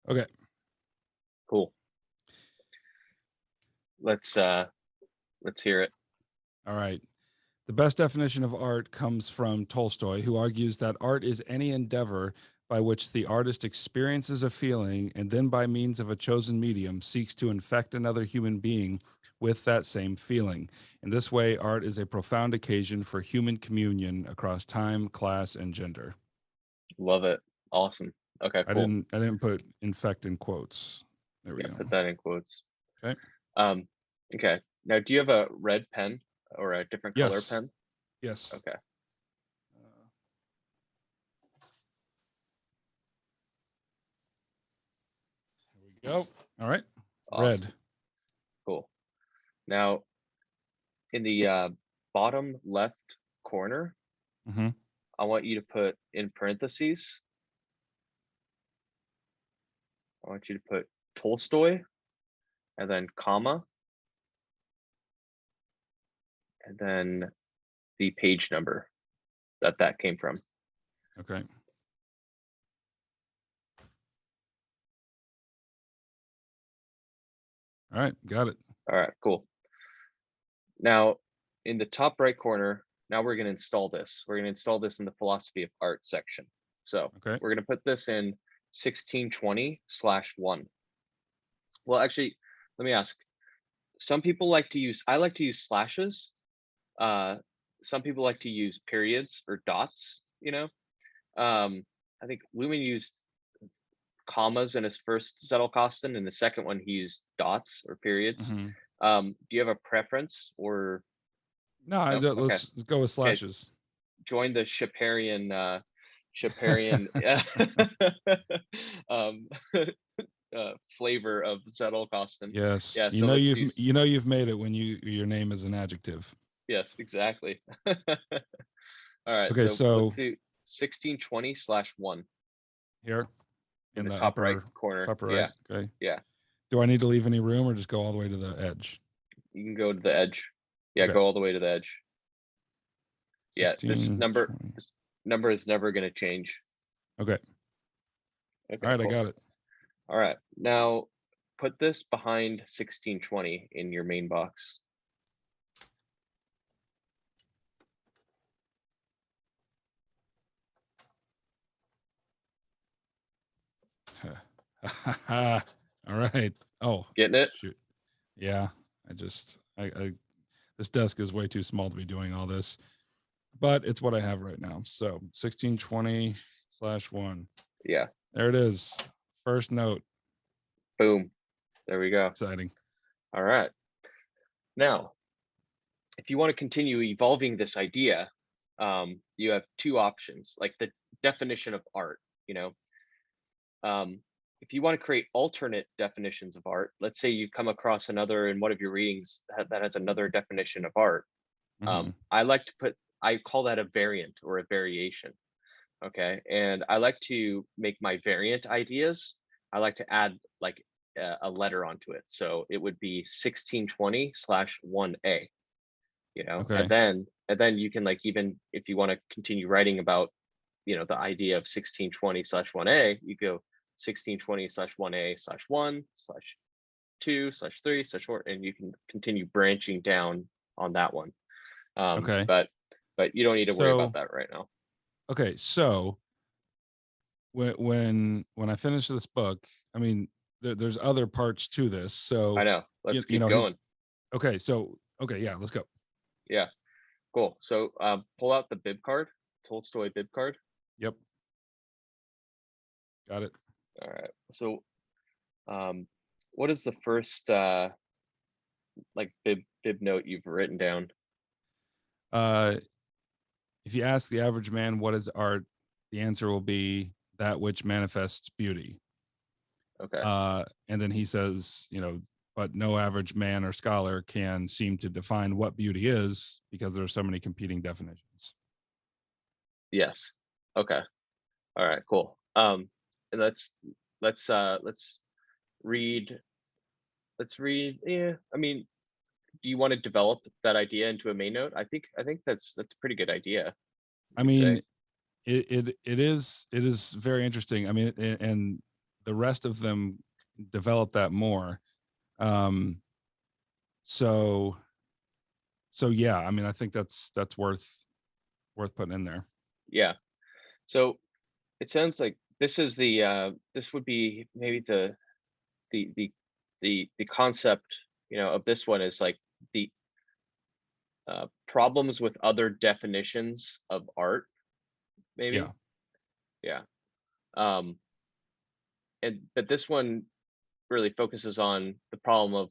Okay. Cool. Let's hear it. All right. The best definition of art comes from Tolstoy, who argues that art is any endeavor by which the artist experiences a feeling and then, by means of a chosen medium, seeks to infect another human being with that same feeling. In this way, art is a profound occasion for human communion across time, class, and gender. Love it. Awesome. Okay, I cool. didn't put infect in quotes. There we Yeah, go. put that in quotes. Okay. Um, okay. Now, do you have a red pen or a different color Yes. pen? Yes. Okay. Here we go. All right. Awesome. Red. Cool. Now, in the bottom left corner, Mm-hmm. I want you to put in parentheses I want you to put Tolstoy and then comma, and then the page number that came from. Okay. All right, got it. All right, cool. Now, in the top right corner, now we're going to install this. We're going to install this in the philosophy of art section. So Okay. we're going to put this in 1620/1. Well, actually, let me ask. Some people like to use, I like to use slashes. Some people like to use periods or dots, you know. I think Lumen used commas in his first Zettelkasten, and the second one he used dots or periods. Mhm. Do you have a preference or No, no? Okay. let's go with Okay. slashes. Join the Scheiperian um, flavor of Zettelkasten. Yes, Yeah, so let's do you've made it when your name is an adjective. yes, exactly. All right, Okay, so let's so do 1620/1 here in in the the top right corner. upper right. Yeah, Okay. yeah. Do I need to leave any room or just go all the way to the edge? You can go to the edge. Yeah, Okay. go all the way to the edge. Yeah, 16, 20. this number is never going to change. Okay. All Okay, right, I cool. got it. All right, now put this behind 1620 in your main box. All right. Oh, Getting it? shoot. Yeah. I this desk is way too small to be doing all this, but it's what I have right now. So 1620/1. Yeah. There it is. First note. Boom. There we go. Exciting. All right. Now, if you want to continue evolving this idea, you have two options, like the definition of art, you know. If you want to create alternate definitions of art, let's say you come across another in one of your readings that has another definition of art. Mhm. I call that a variant or a variation. Okay. And I like to make my variant ideas, I like to add like a letter onto it. So it would be 1620/1A, you know, Okay. and then you can, like, even if you want to continue writing about, you know, the idea of 1620/1A, you go 1620/1A/1/2/3/4, and you can continue branching down on that one. Okay. But you don't need to worry about So, that right now. okay. So when I finish this book, I mean, there's other parts to this. I So, know. Let's you keep know, going. he's okay. So, okay. Yeah, let's go. Yeah, cool. So pull out the bib card, Tolstoy bib card. Yep. Got it. All right. So what is the first like bib note you've written down? Uh, if you ask the average man what is art, the answer will be that which manifests beauty. Okay. And then he says, you know, but no average man or scholar can seem to define what beauty is because there are so many competing definitions. Yes. Okay. All right, cool. And let's read yeah, I mean, do you want to develop that idea into a main note? I think that's a pretty good idea, you I could say. mean, it is very interesting. I mean, and the rest of them develop that more. Um, so yeah, I mean, I think that's worth putting in there. Yeah. So it sounds like this would be maybe the the the concept, you know, of this one is like the problems with other definitions of art, Yeah. maybe. Yeah. Um, and but this one really focuses on the problem of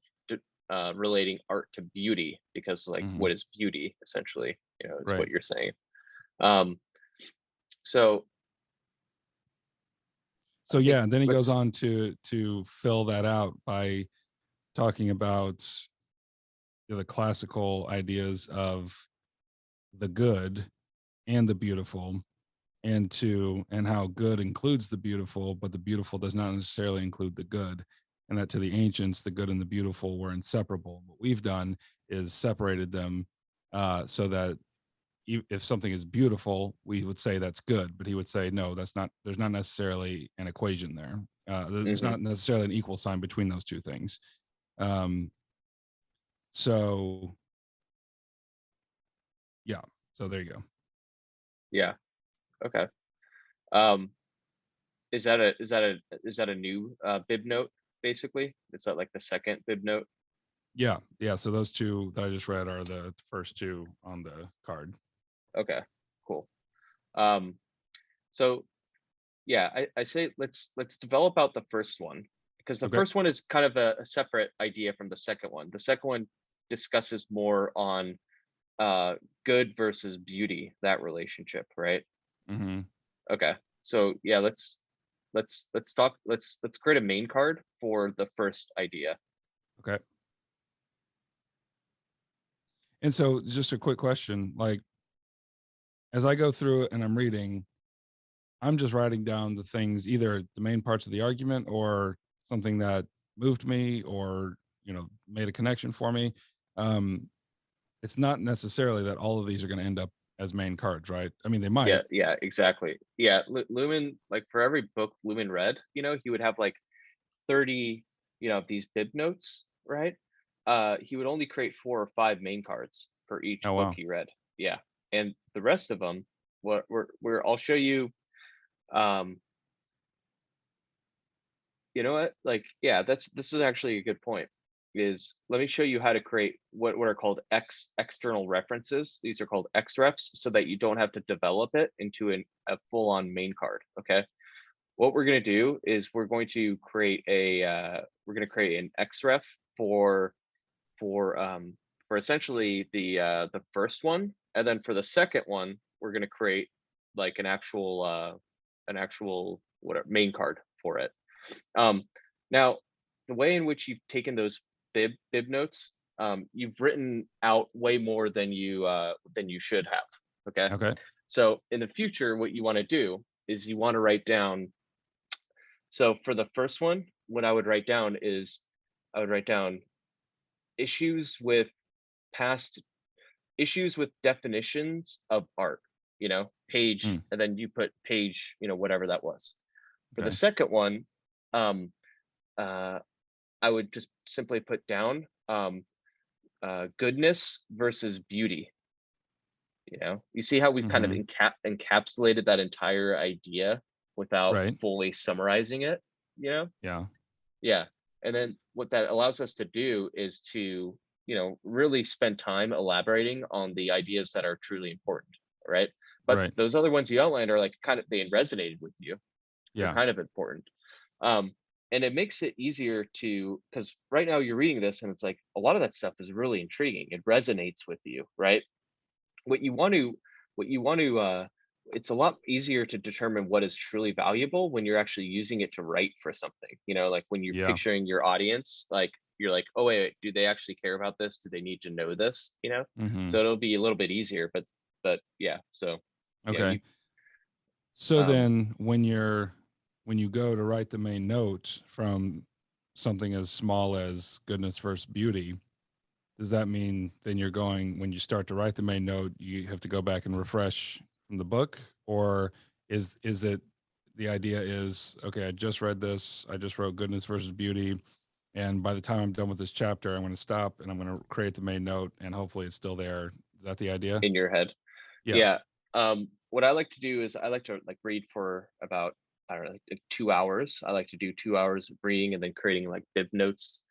relating art to beauty, because, like, Hmm. what is beauty essentially? You know, is Right. what you're saying. Um, so I So think yeah, and then he goes let's on to fill that out by talking about, you know, the classical ideas of the good and the beautiful, and how good includes the beautiful, but the beautiful does not necessarily include the good, and that to the ancients the good and the beautiful were inseparable. What we've done is separated them, so that if something is beautiful, we would say that's good, but he would say no, that's not. There's not necessarily an equation there. There's Hmm. not necessarily an equal sign between those two things. Um, so yeah, so there you go. Yeah. Okay. Um, is that a new bib note basically? Is that like the second bib note? Yeah, yeah. So those two that I just read are the first two on the card. Okay. Cool. Um, so yeah, I say let's develop out the first one, because the Okay. first one is kind of a separate idea from the second one. The second one discusses more on good versus beauty, that relationship, right? Hmm. Okay. So yeah, let's talk let's create a main card for the first idea. Okay. And so, just a quick question: like, as I go through it and I'm reading, I'm just writing down the things, either the main parts of the argument or something that moved me, or made a connection for me. Um, it's not necessarily that all of these are going to end up as main cards, right? I mean, they Yeah, might. yeah, exactly. Yeah, Lumen, like for every book Lumen read, he would have like 30, of these bib notes, right? He would only create 4 or 5 main cards for each Oh book wow. he read. Yeah. And the rest of them, what I'll show you, um, you know what? Like, yeah, this is actually a good point. Is Let me show you how to create what are called external references. These are called Exrefs, so that you don't have to develop it into a full-on main card. Okay. What we're going to do is we're going to create an Xref for for um for essentially the first one, and then for the second one we're going to create like an actual whatever main card for it. um Now, the way in which you've taken those bib notes, you've written out way more than you should have. Okay. Okay. So in the future, what you want to do is you want to write down. So for the first one, what I would write down is I would write down issues with past issues with definitions of art, page, Hmm. and then you put page, whatever that was. For the Okay. second one, um, uh, I would just simply put down goodness versus beauty. You see how we've kind of Hmm. encapsulated that entire idea without Right. fully summarizing it, you know? Yeah. Yeah. And then what that allows us to do is to, really spend time elaborating on the ideas that are truly important, right? But Right. those other ones you outlined are like kind of, they resonated with you. They're Yeah. kind of important. Um, and it makes it easier to, because right now you're reading this and it's like a lot of that stuff is really intriguing. It resonates with you, right? What you want to, what you want to, it's a lot easier to determine what is truly valuable when you're actually using it to write for something, like when you're Yeah. picturing your audience, like you're like, oh wait, do they actually care about this? Do they need to know this? Hmm. So it'll be a little bit easier, but yeah. So yeah, Okay. So um, then, when you go to write the main note from something as small as goodness versus beauty, does that mean then you're going, when you start to write the main note, you have to go back and refresh from the book? Or is it, the idea is, okay, I just read this, I just wrote goodness versus beauty, and by the time I'm done with this chapter, I'm going to stop and I'm going to create the main note, and hopefully it's still there. Is that the idea? in your head. Yeah. Yeah. What I like to do is I like to like read for about, I don't know, like 2 hours. I like to do 2 hours of reading and then creating like bib notes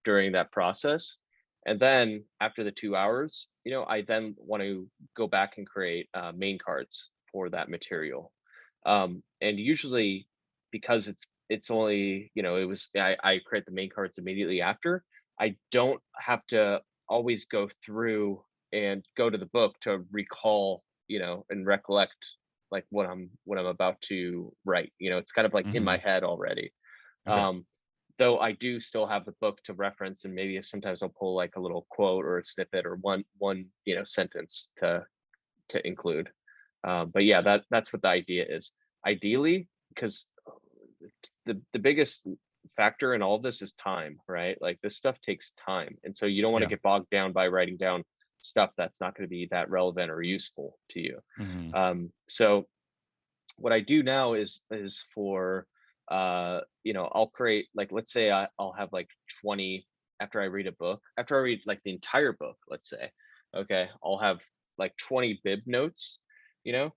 during that process. And then after the 2 hours, I then want to go back and create main cards for that material. And usually, because it's only, I create the main cards immediately after. I don't have to always go through and go to the book to recall, and recollect like what I'm about to write. It's kind of like in my Hmm. head already. Okay. Um, though I do still have the book to reference, and maybe sometimes I'll pull like a little quote or a snippet or one sentence to include. But yeah, that's what the idea is. Ideally, because the biggest factor in all of this is time, right? Like this stuff takes time. And so you don't want to Yeah. get bogged down by writing down stuff that's not going to be that relevant or useful to you. Hmm. So what I do now is for I'll create, like, let's say I'll have like 20 after I read a book, after I read like the entire book, let's say, okay, I'll have like 20 bib notes, you know,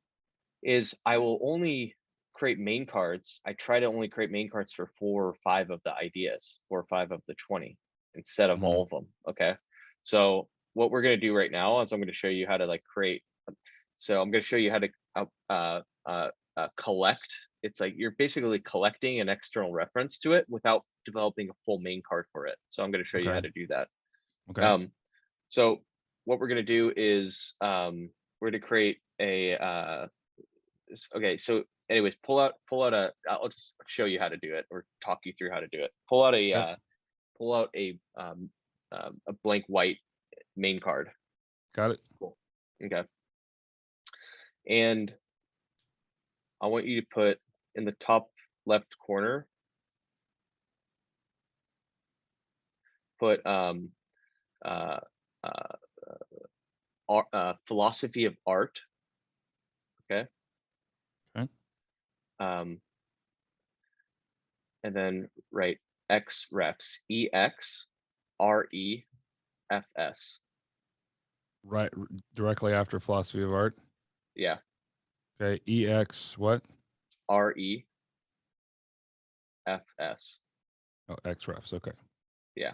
is I will only create main cards. I try to only create main cards for 4 or 5 of the ideas, 4 or 5 of the 20 instead of Hmm. all of them. Okay. So what we're going to do right now is I'm going to show you how to like create. So I'm going to show you how to collect. It's like you're basically collecting an external reference to it without developing a full main card for it. So I'm going to show you how Okay. to do that. Okay. Um, so what we're going to do is we're going to create a okay. So anyways, pull out a. I'll just show you how to do it or talk you through how to do it. Okay. Pull out a blank white main card. Got it. Cool. Okay. And I want you to put in the top left corner, put uh, uh, philosophy of art. Okay. Okay. Um, and then write Exrefs, EXREFS. Right. Directly after philosophy of art. Yeah. Okay. EX what? REFS. Oh, Xrefs. Okay. Yeah.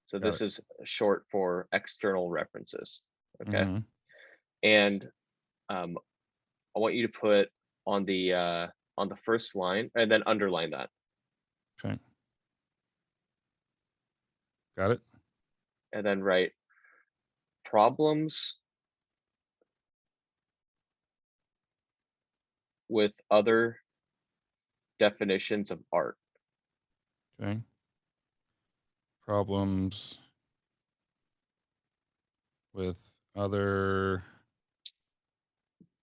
So Got this it. is short for external references. Okay. Hmm. And I want you to put on the first line and then underline that. Okay. Got it. And then write problems with other definitions of art. Okay. Problems with other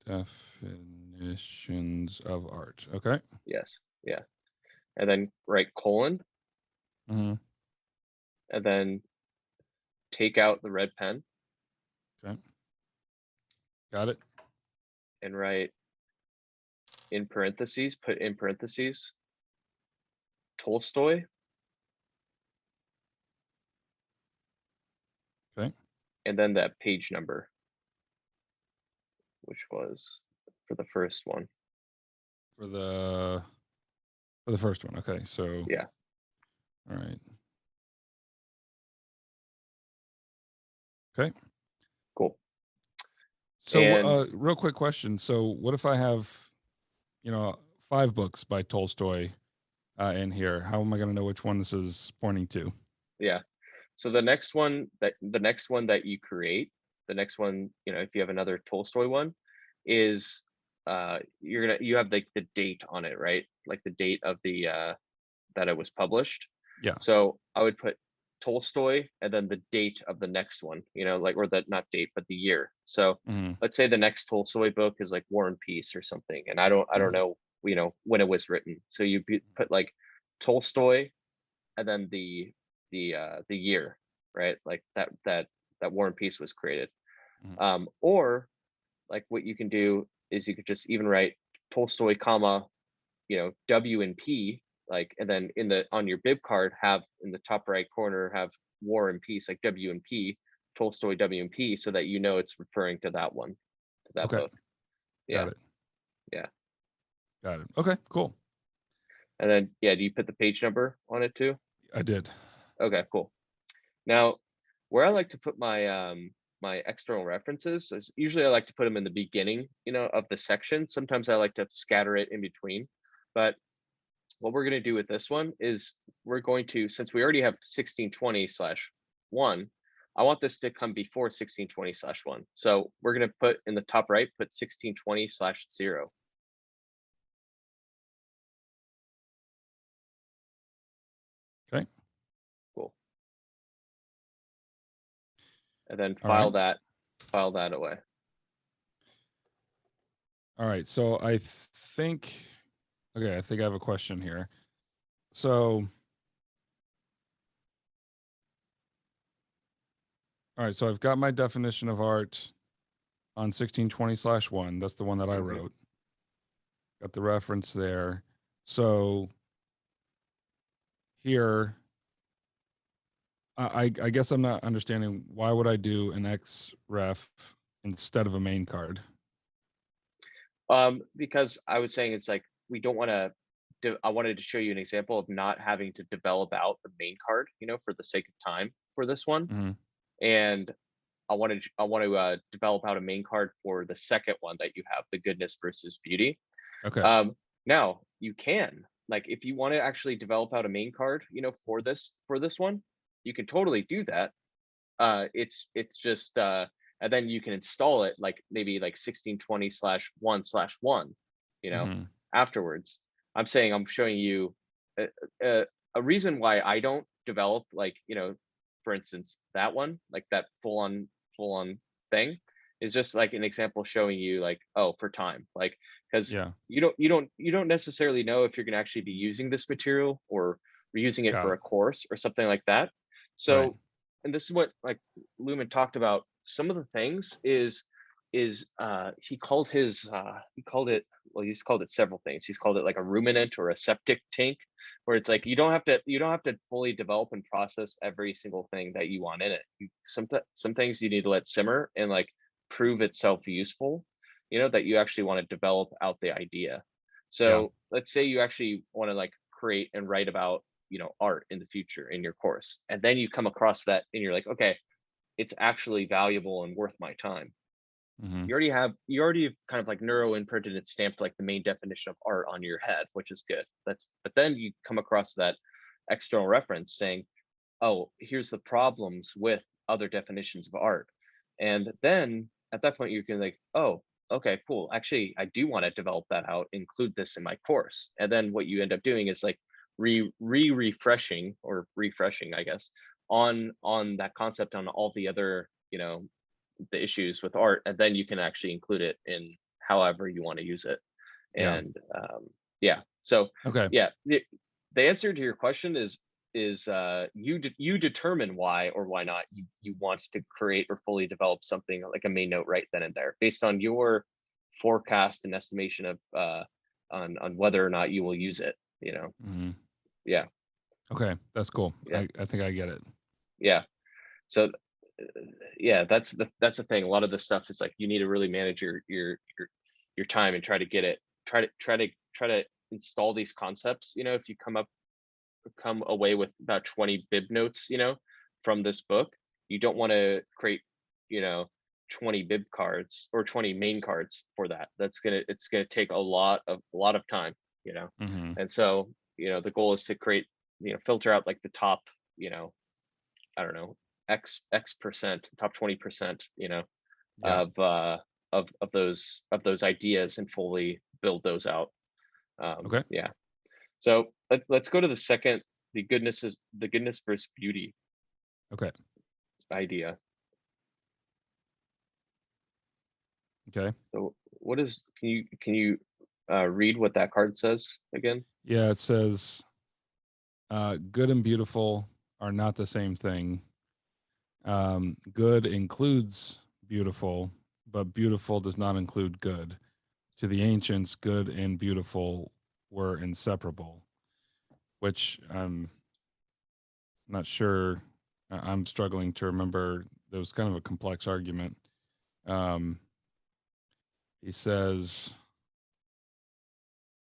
definitions of art. Okay. Yes. Yeah. And then write colon Hmm. and then take out the red pen Okay. Got it. and write in parentheses, put in parentheses, Tolstoy, Okay. and then that page number, which was for the first one. For the first one. Okay. So Yeah. all right. Okay. Cool. So And real quick question. So what if I have, 5 books by Tolstoy in here? How am I going to know which one this is pointing to? yeah, so the next one that you create, the next one, if you have another Tolstoy one, is you have like the date on it, right? Like the date of the that it was published. Yeah. So I would put Tolstoy and then the date of the next one, like, or the not date, but the year. So Hmm. let's say the next Tolstoy book is like War and Peace or something, and I don't Hmm. know, when it was written. So you put like Tolstoy and then the year, right? Like that War and Peace was created. Hmm. Or like what you can do is you could just even write Tolstoy, comma, W and P, like, and then on your bib card have in the top right corner have War and Peace, like W and P, Tolstoy, W and P, so that it's referring to that one, to that Okay. book. Got Yeah. it. Yeah. Got it. Okay. Cool. And then do you put the page number on it too? I did. Okay, cool. Now, where I like to put my external references is usually I like to put them in the beginning, of the section. Sometimes I like to scatter it in between. But what we're going to do with this one is we're going to, since we already have 1620/1, I want this to come before 1620/1. So we're going to put in the top right, put 1620/0. Okay. Cool. And then All right. file that away. All right. So I think, okay, I think I have a question here. So, all right. So I've got my definition of art on 1620/1. That's the one that I Mhm. wrote. Got the reference there. So here, I guess I'm not understanding, why would I do an Xref instead of a main card? Because I was saying it's like we don't want to. I wanted to show you an example of not having to develop out the main card, for the sake of time for this one, Hmm. and I want to develop out a main card for the second one that you have, the goodness versus beauty. Okay. Um, Now you can, like, if you want to actually develop out a main card, for this one, you can totally do that. It's just and then you can install it like maybe like 1620/1/1, you know, Hmm. afterwards. I'm showing you a, a reason why I don't develop, like, for instance, that one, like that full on thing, is just like an example showing you, like, oh, for time, like, because Yeah. you don't necessarily know if you're going to actually be using this material or reusing it Got for it. a course or something like that. Right. So, and this is what, like, Lumen talked about. Some of the things he called it, well, he's called it several things. He's called it like a ruminant or a septic tank, where it's like you don't have to fully develop and process every single thing that you want in it. Some things you need to let simmer and, like, prove itself useful, that you actually want to develop out the idea. Yeah. So let's say you actually want to, like, create and write about, art in the future in your course, and then you come across that and you're like, okay, it's actually valuable and worth my time. Hmm. You already have kind of like neuro imprinted and stamped like the main definition of art on your head, which is good. But then you come across that external reference saying, oh, here's the problems with other definitions of art. And then at that point, you can, like, oh, okay, cool. Actually, I do want to develop that out, include this in my course. And then what you end up doing is like refreshing or refreshing, I guess, on that concept, on all the other, the issues with art, and then you can actually include it in however you want to use it. Yeah. And yeah, so Okay. yeah, the answer to your question is you determine why or why not you want to create or fully develop something like a main note right then and there, based on your forecast and estimation of on whether or not you will use it. Hmm. Yeah, Okay. That's cool. yeah, I think I get it. yeah. So yeah, that's the thing. A lot of this stuff is like you need to really manage your time and try to get it. Try to install these concepts. If you come away with about 20 bib notes, from this book, you don't want to create, you know, 20 bib cards or 20 main cards for that. It's gonna take a lot of time, you know. Hmm. And so, the goal is to create, filter out like the top, I don't know, X percent, top 20%, Yeah. of those ideas, and fully build those out. Okay. Yeah. So let's go to the second, the goodness versus beauty Okay. idea. Okay. So can you read what that card says again? Yeah. It says, good and beautiful are not the same thing. Good includes beautiful, but beautiful does not include good. To the ancients, good and beautiful were inseparable, which I'm not sure. I'm struggling to remember. There was kind of a complex argument. Um, he says,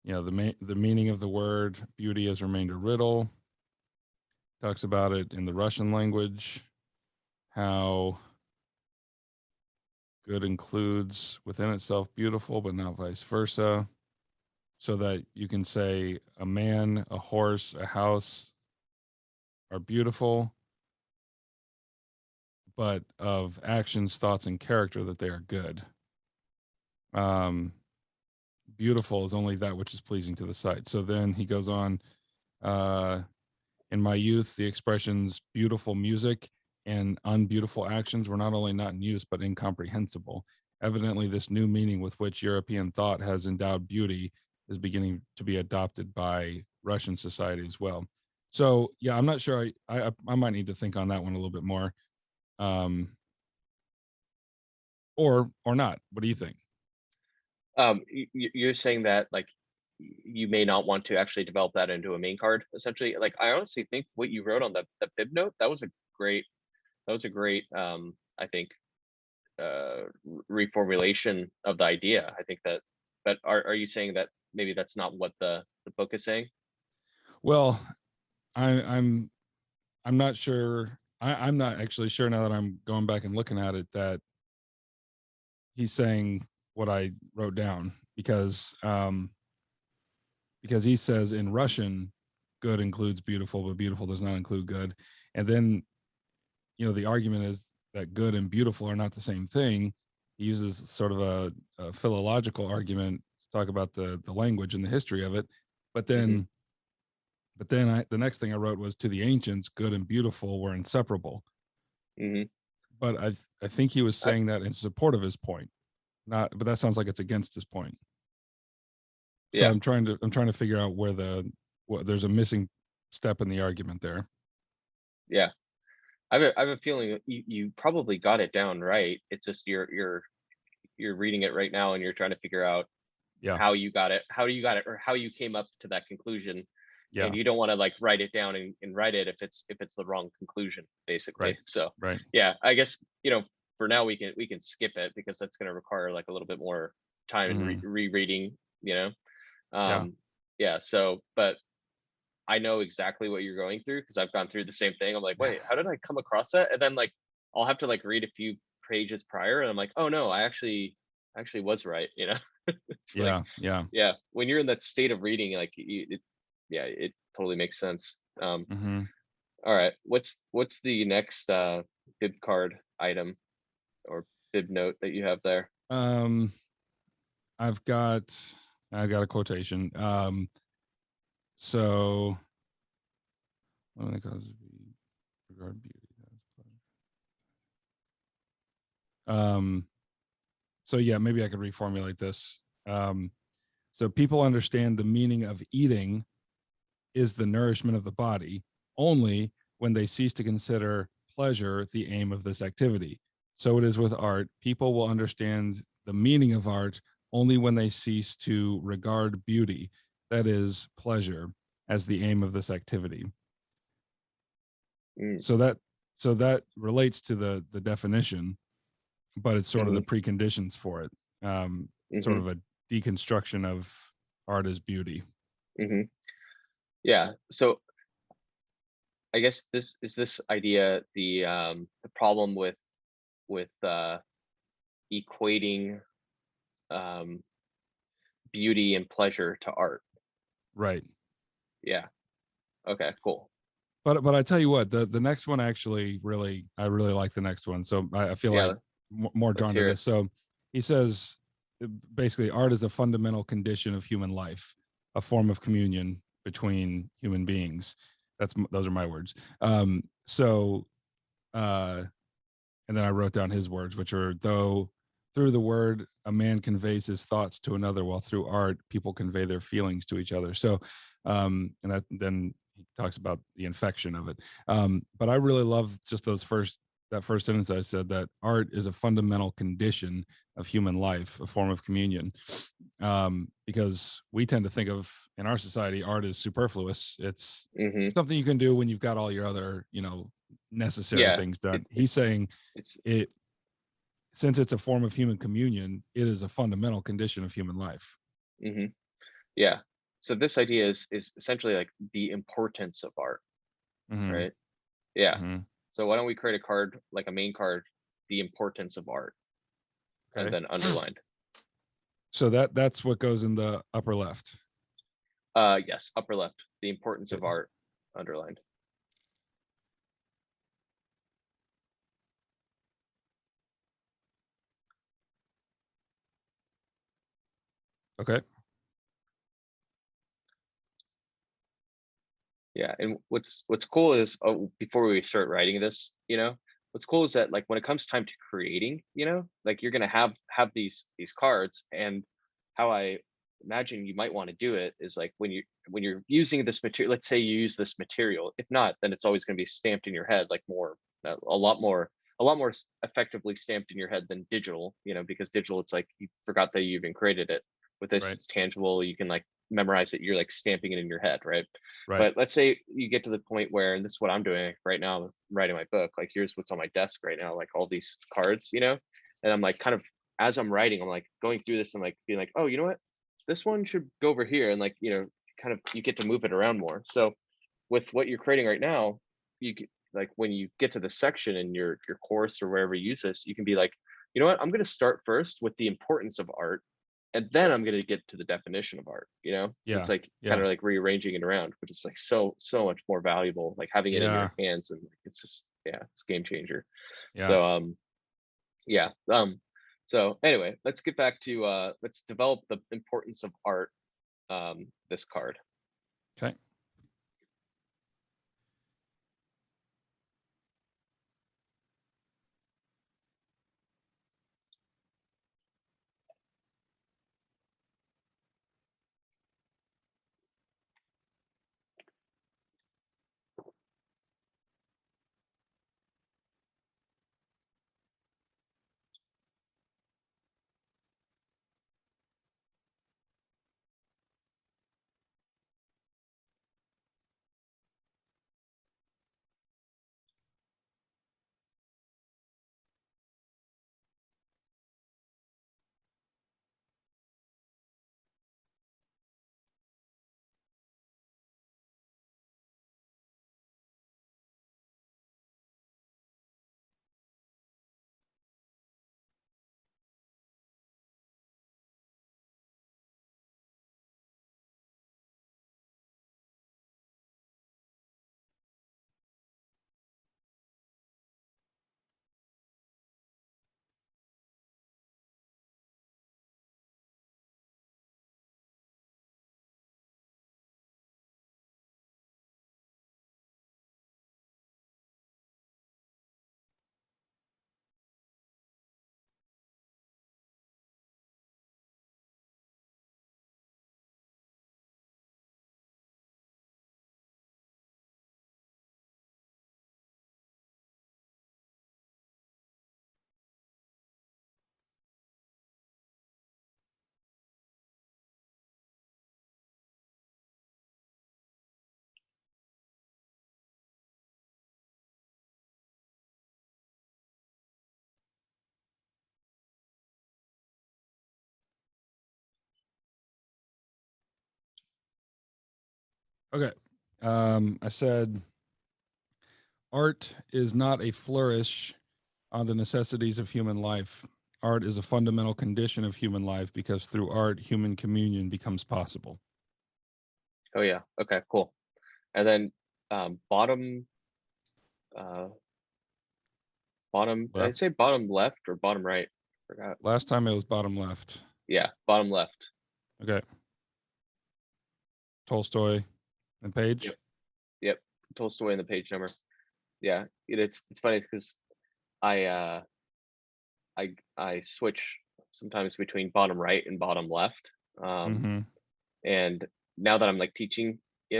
the meaning of the word beauty has remained a riddle. Talks about it in the Russian language, how good includes within itself beautiful, but not vice versa. So that you can say a man, a horse, a house are beautiful, but of actions, thoughts, and character that they are good. Um, Beautiful is only that which is pleasing to the sight. So then he goes on, uh, in my youth, the expressions beautiful music and unbeautiful actions were not only not in use, but incomprehensible. Evidently, this new meaning with which European thought has endowed beauty is beginning to be adopted by Russian society as well. So yeah, I'm not sure. I might need to think on that one a little bit more, um, or not. What do you think? You're saying that like you may not want to actually develop that into a main card, essentially. Like I honestly think what you wrote on the bib note, great that was a great I think reformulation of the idea. I think that, but are you saying that maybe that's not what the book is saying? Well, I'm I'm not sure. I'm not actually sure now that I'm going back and looking at it that he's saying what I wrote down because he says in Russian, good includes beautiful, but beautiful does not include good. And then, the argument is that good and beautiful are not the same thing. He uses sort of a philological argument to talk about the language and the history of it. But Hmm. then, the next thing I wrote was to the ancients, good and beautiful were inseparable. Hmm. But I think he was saying that in support of his point, not. But that sounds like it's against his point. So Yeah, I'm trying to figure out there's a missing step in the argument there. yeah. I have a feeling that you probably got it down right. It's just you're reading it right now and you're trying to figure out Yeah, how you got it, or how you came up to that conclusion, and yeah, you don't want to like write it down and write it if it's the wrong conclusion, right, basically. So right. yeah, I guess for now we can skip it because that's going to require like a little bit more time and Hmm. rereading. Yeah, Um, yeah. So, but I know exactly what you're going through because I've gone through the same thing. I'm like, wait, how did I come across that? And then like I'll have to like read a few pages prior, and I'm like, oh no, I actually was right. It's like, yeah, yeah. yeah, when you're in that state of reading, like yeah, it totally makes sense. Hmm. All right, what's the next bib card item or bib note that you have there? Um, I've got I've got a quotation. So what do they cause regard beauty? Um, so yeah, maybe I could reformulate this. Um, so people understand the meaning of eating is the nourishment of the body only when they cease to consider pleasure the aim of this activity. So it is with art. People will understand the meaning of art only when they cease to regard beauty, that is, pleasure, as the aim of this activity. Mm, So that relates to the definition, but it's sort of the hmm. preconditions for it. Sort Hmm. of a deconstruction of art as beauty. Hmm. Yeah. So I guess this idea the problem with equating um beauty and pleasure to art. Right. Yeah. Okay, cool. But I tell you what, the next one actually I really like the next one. So I feel Yeah, like more let's drawn to hear it. this. So he says basically art is a fundamental condition of human life, a form of communion between human beings. Those are my words. So uh and then I wrote down his words, which are though through the word a man conveys his thoughts to another, while through art people convey their feelings to each other. So, and that then he talks about the infection of it. But I really love just that first sentence I said that art is a fundamental condition of human life, a form of communion. Because we tend to think of in our society art is superfluous. It's Hmm. something you can do when you've got all your other necessary Yeah, things done. He's it's saying it's it since it's a form of human communion, it is a fundamental condition of human life. hmm. Yeah. So this idea is essentially like the importance of art, Hmm. right? Yeah. Hmm. So why don't we create a card, like a main card, the importance of art, and Okay. then underlined. So that's what goes in the upper left. Yes, upper left, the importance of Okay. art, underlined. Okay. Yeah, and what's cool is, oh, before we start writing this, what's cool is that like when it comes time to creating, like you're gonna have these cards, and how I imagine you might want to do it is like when you're using this material, let's say you use this material. If not, then it's always going to be stamped in your head, like more a lot more effectively stamped in your head than digital, because digital, it's like you forgot that you even created it. With this, Right. it's tangible. You can like memorize it. You're like stamping it in your head, right? Right. But let's say you get to the point where, and this is what I'm doing right now, I'm writing my book. Like here's what's on my desk right now, like all these cards, and I'm like kind of, as I'm writing, I'm like going through this and like being like, oh, you know what? This one should go over here, and like, kind of you get to move it around more. So with what you're creating right now, like when you get to the section in your course or wherever you use this, you can be like, you know what? I'm going to start first with the importance of art, and then I'm going to get to the definition of art. So Yeah. it's like kind Yeah. of like rearranging it around, which is like so much more valuable. Like having it in Yeah. your hands, and like, it's just, yeah, it's a game changer. Yeah. So yeah. So anyway, let's get back to let's develop the importance of art. This card. Okay. Okay. I said art is not a flourish on the necessities of human life. Art is a fundamental condition of human life because through art, human communion becomes possible. Oh yeah. Okay. Cool. And then bottom uh bottom. Did I Left. say bottom left or bottom right? Forgot. Last time it was bottom left. Yeah, bottom left. Okay. Tolstoy and Page. Yep. Yep. Tolstoy and the page number. Yeah. It's funny because I I switch sometimes between bottom right and bottom left. Um, Mm-hmm. and now that I'm like teaching,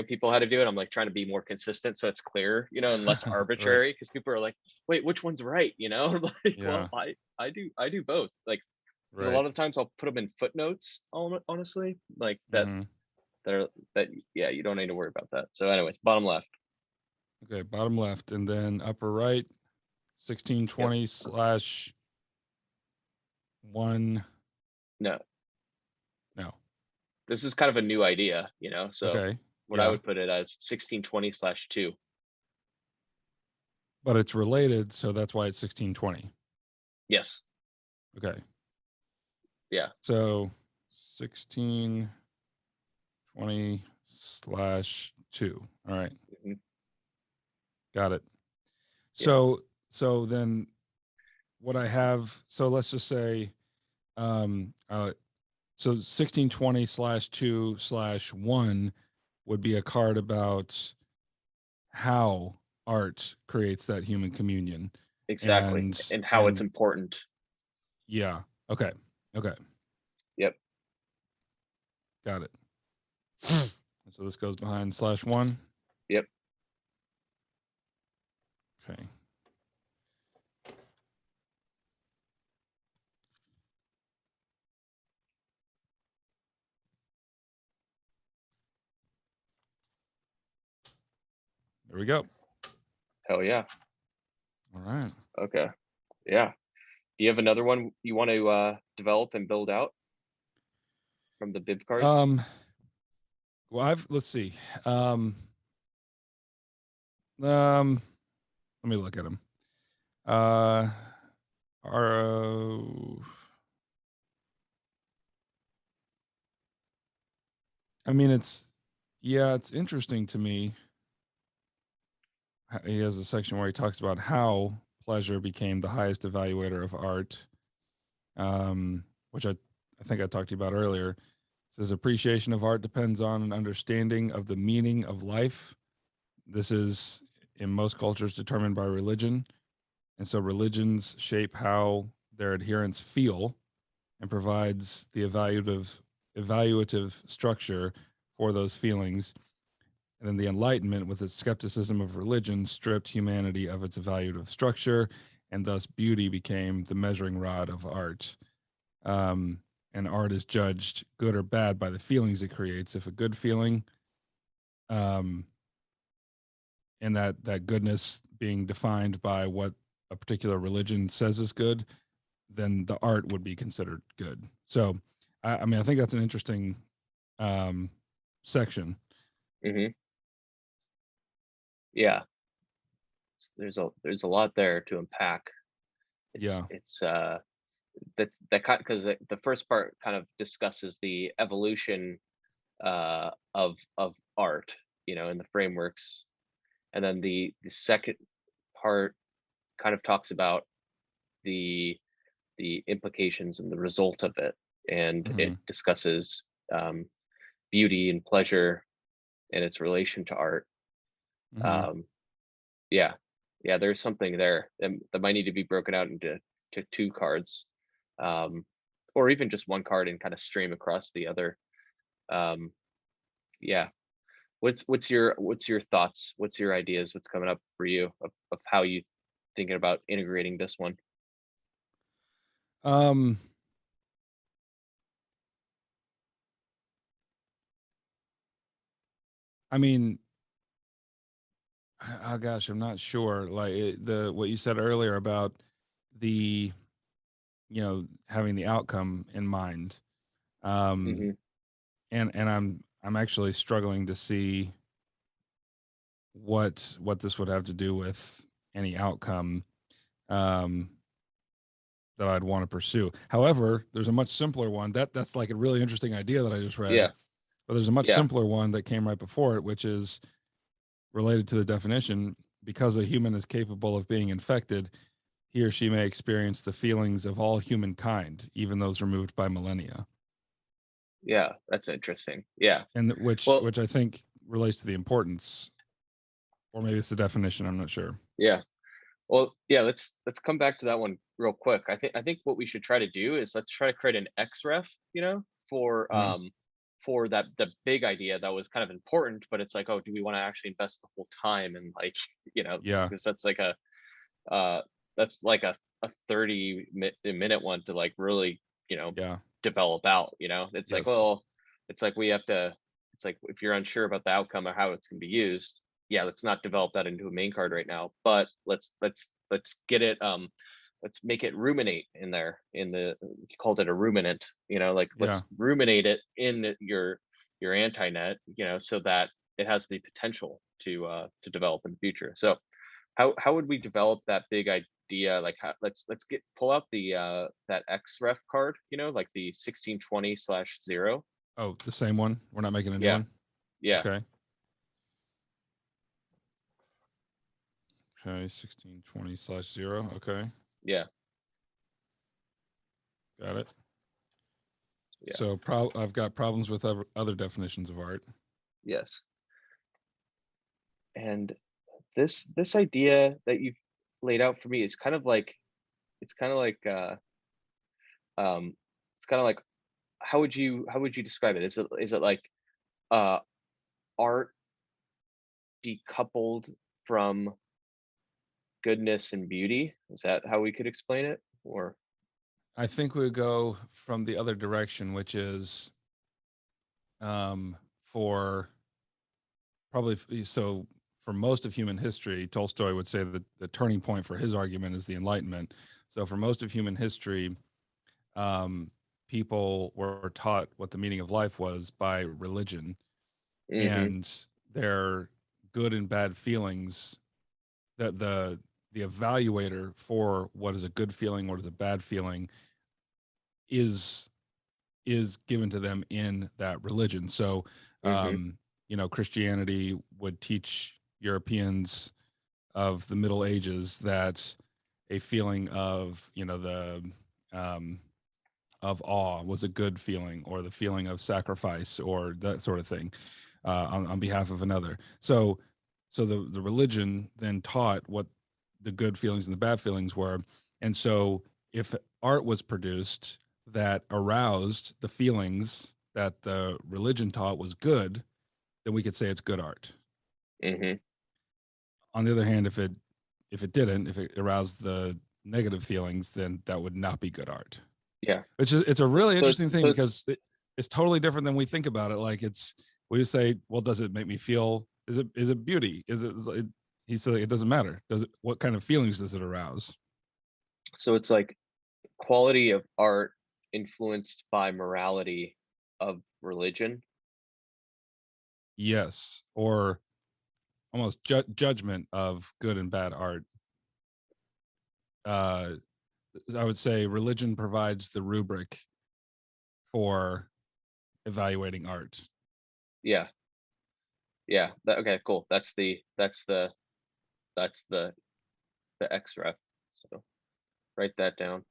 people how to do it, I'm like trying to be more consistent so it's clear, and less Right. arbitrary, because people are like, wait, which one's right? I'm like, well, Yeah. I do both. Like, because a Right. lot of times I'll put them in footnotes, honestly, like that Mm-hmm. that are that yeah, you don't need to worry about that. So anyways, bottom left. Okay. Bottom left. And then upper right, Yep. 1620/1. No, No. this is kind of a new idea, so Okay. what I Yeah. would put it as 1620/2. But it's related. So that's why it's 1620. Yes. Okay. Yeah. So 1620/2. All right. Mhm. Got it. Yeah. So then what I have, so let's just say, so 1620/2/1 would be a card about how art creates that human communion. exactly. and And how it's important. yeah. Okay. Okay. Yep. Got it. So this goes behind /1. Yep. Okay. There we go. Hell yeah. All right. Okay. Yeah. Do you have another one you want to develop and build out from the bib cards? Well, let's see. Let me look at them. RO. I mean, it's interesting to me. He has a section where he talks about how pleasure became the highest evaluator of art, which I think I talked to you about earlier. It says appreciation of art depends on an understanding of the meaning of life. This is in most cultures determined by religion. And so religions shape how their adherents feel and provides the evaluative structure for those feelings. And then the Enlightenment, with its skepticism of religion, stripped humanity of its evaluative structure, and thus beauty became the measuring rod of art. And art is judged good or bad by the feelings it creates. If a good feeling, and that goodness being defined by what a particular religion says is good, then the art would be considered good. So, I mean, I think that's an interesting section. Mm-hmm. Yeah. There's a lot there to unpack. It's that because the first part kind of discusses the evolution of art, in the frameworks, and then the second part kind of talks about the implications and the result of it, and it discusses beauty and pleasure and its relation to art. Yeah, yeah, there's something there that might need to be broken out into two cards, or even just one card and kind of stream across the other. Yeah, what's your thoughts? What's your ideas? What's coming up for you of how you thinking about integrating this one? I mean, oh gosh, I'm not sure. Like what you said earlier about the, having the outcome in mind. Mm-hmm. And I'm actually struggling to see what this would have to do with any outcome that I'd want to pursue. However, there's a much simpler one that's like a really interesting idea that I just read. Yeah, But there's a much yeah, simpler one that came right before it, which is related to the definition. Because a human is capable of being infected, he or she may experience the feelings of all humankind, even those removed by millennia. yeah. That's interesting. Yeah. And Well, which I think relates to the importance, or maybe it's the definition. I'm not sure. yeah. Well, yeah. Let's come back to that one real quick. I think what we should try to do is let's try to create an Xref, Mhm. for that the big idea that was kind of important, but it's like, oh, do we want to actually invest the whole time and like, Yeah, because uh that's like a 30-minute one to like really, yeah, develop out. It's like, yes, well, it's like we have to. It's like if you're unsure about the outcome or how it's going to be used, yeah, let's not develop that into a main card right now, but let's get it, let's make it ruminate in there, you called it a ruminant, like yeah. let's ruminate it in your antinet, so that it has the potential to develop in the future. So how would we develop that big idea? Like, let's get pull out the that Xref card, like the 1620/0. Oh, the same one. We're not making a new Yeah, one. yeah, Okay. Okay. 1620/0. Okay. yeah, Got it. yeah. So I've got problems with other definitions of art. Yes. And this idea that you've laid out for me is kind of like, it's kind of like um it's kind of like, how would you describe it? Is it like uh art decoupled from goodness and beauty? Is that how we could explain it? Or I think we go from the other direction, which is for probably so for most of human history, Tolstoy would say that the turning point for his argument is the Enlightenment. So for most of human history, people were taught what the meaning of life was by religion, mm-hmm, and their good and bad feelings, that the evaluator for what is a good feeling, what is a bad feeling, is given to them in that religion. So mm-hmm, Christianity would teach Europeans of the Middle Ages that a feeling of um, of awe was a good feeling, or the feeling of sacrifice, or that sort of thing, on behalf of another. So the religion then taught what the good feelings and the bad feelings were. And so if art was produced that aroused the feelings that the religion taught was good, then we could say it's good art. mm-hmm. On the other hand, if it didn't, if it aroused the negative feelings, then that would not be good art. Yeah. Which is, it's a really So interesting it's thing, so it's because it's totally different than we think about it. Like, we just say, well, does it make me feel, is it beauty? He said it doesn't matter. What kind of feelings does it arouse? so it's like quality of art influenced by morality of religion. Yes. Or almost judgment of good and bad art. Uh, I would say religion provides the rubric for evaluating art. Yeah. Yeah. Okay, cool. That's the Exref. So write that down.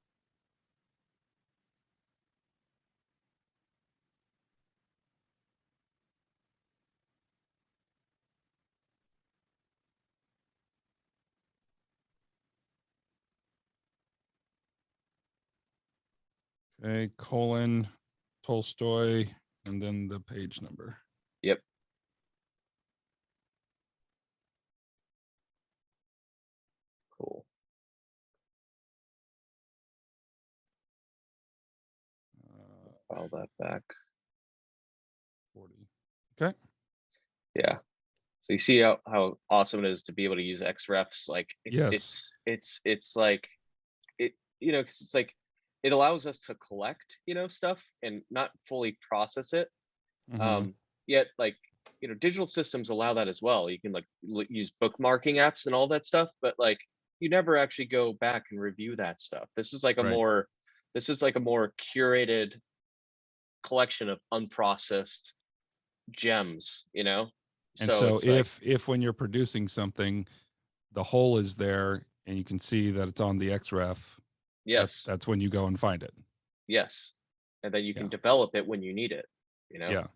Okay, colon Tolstoy, and then the page number. Yep. Cool. File that back. 40. Okay. Yeah. So you see how awesome it is to be able to use Xrefs. Like Yes. it's like it, because it's like it allows us to collect, stuff and not fully process it. Mm-hmm. Yet like, digital systems allow that as well. You can like use bookmarking apps and all that stuff, but like you never actually go back and review that stuff. Right. This is like a more curated collection of unprocessed gems, And so so it's like, if when you're producing something, the whole is there and you can see that it's on the XREF, yes, that's when you go and find it. yes, and then you Yeah. can develop it when you need it, Yeah.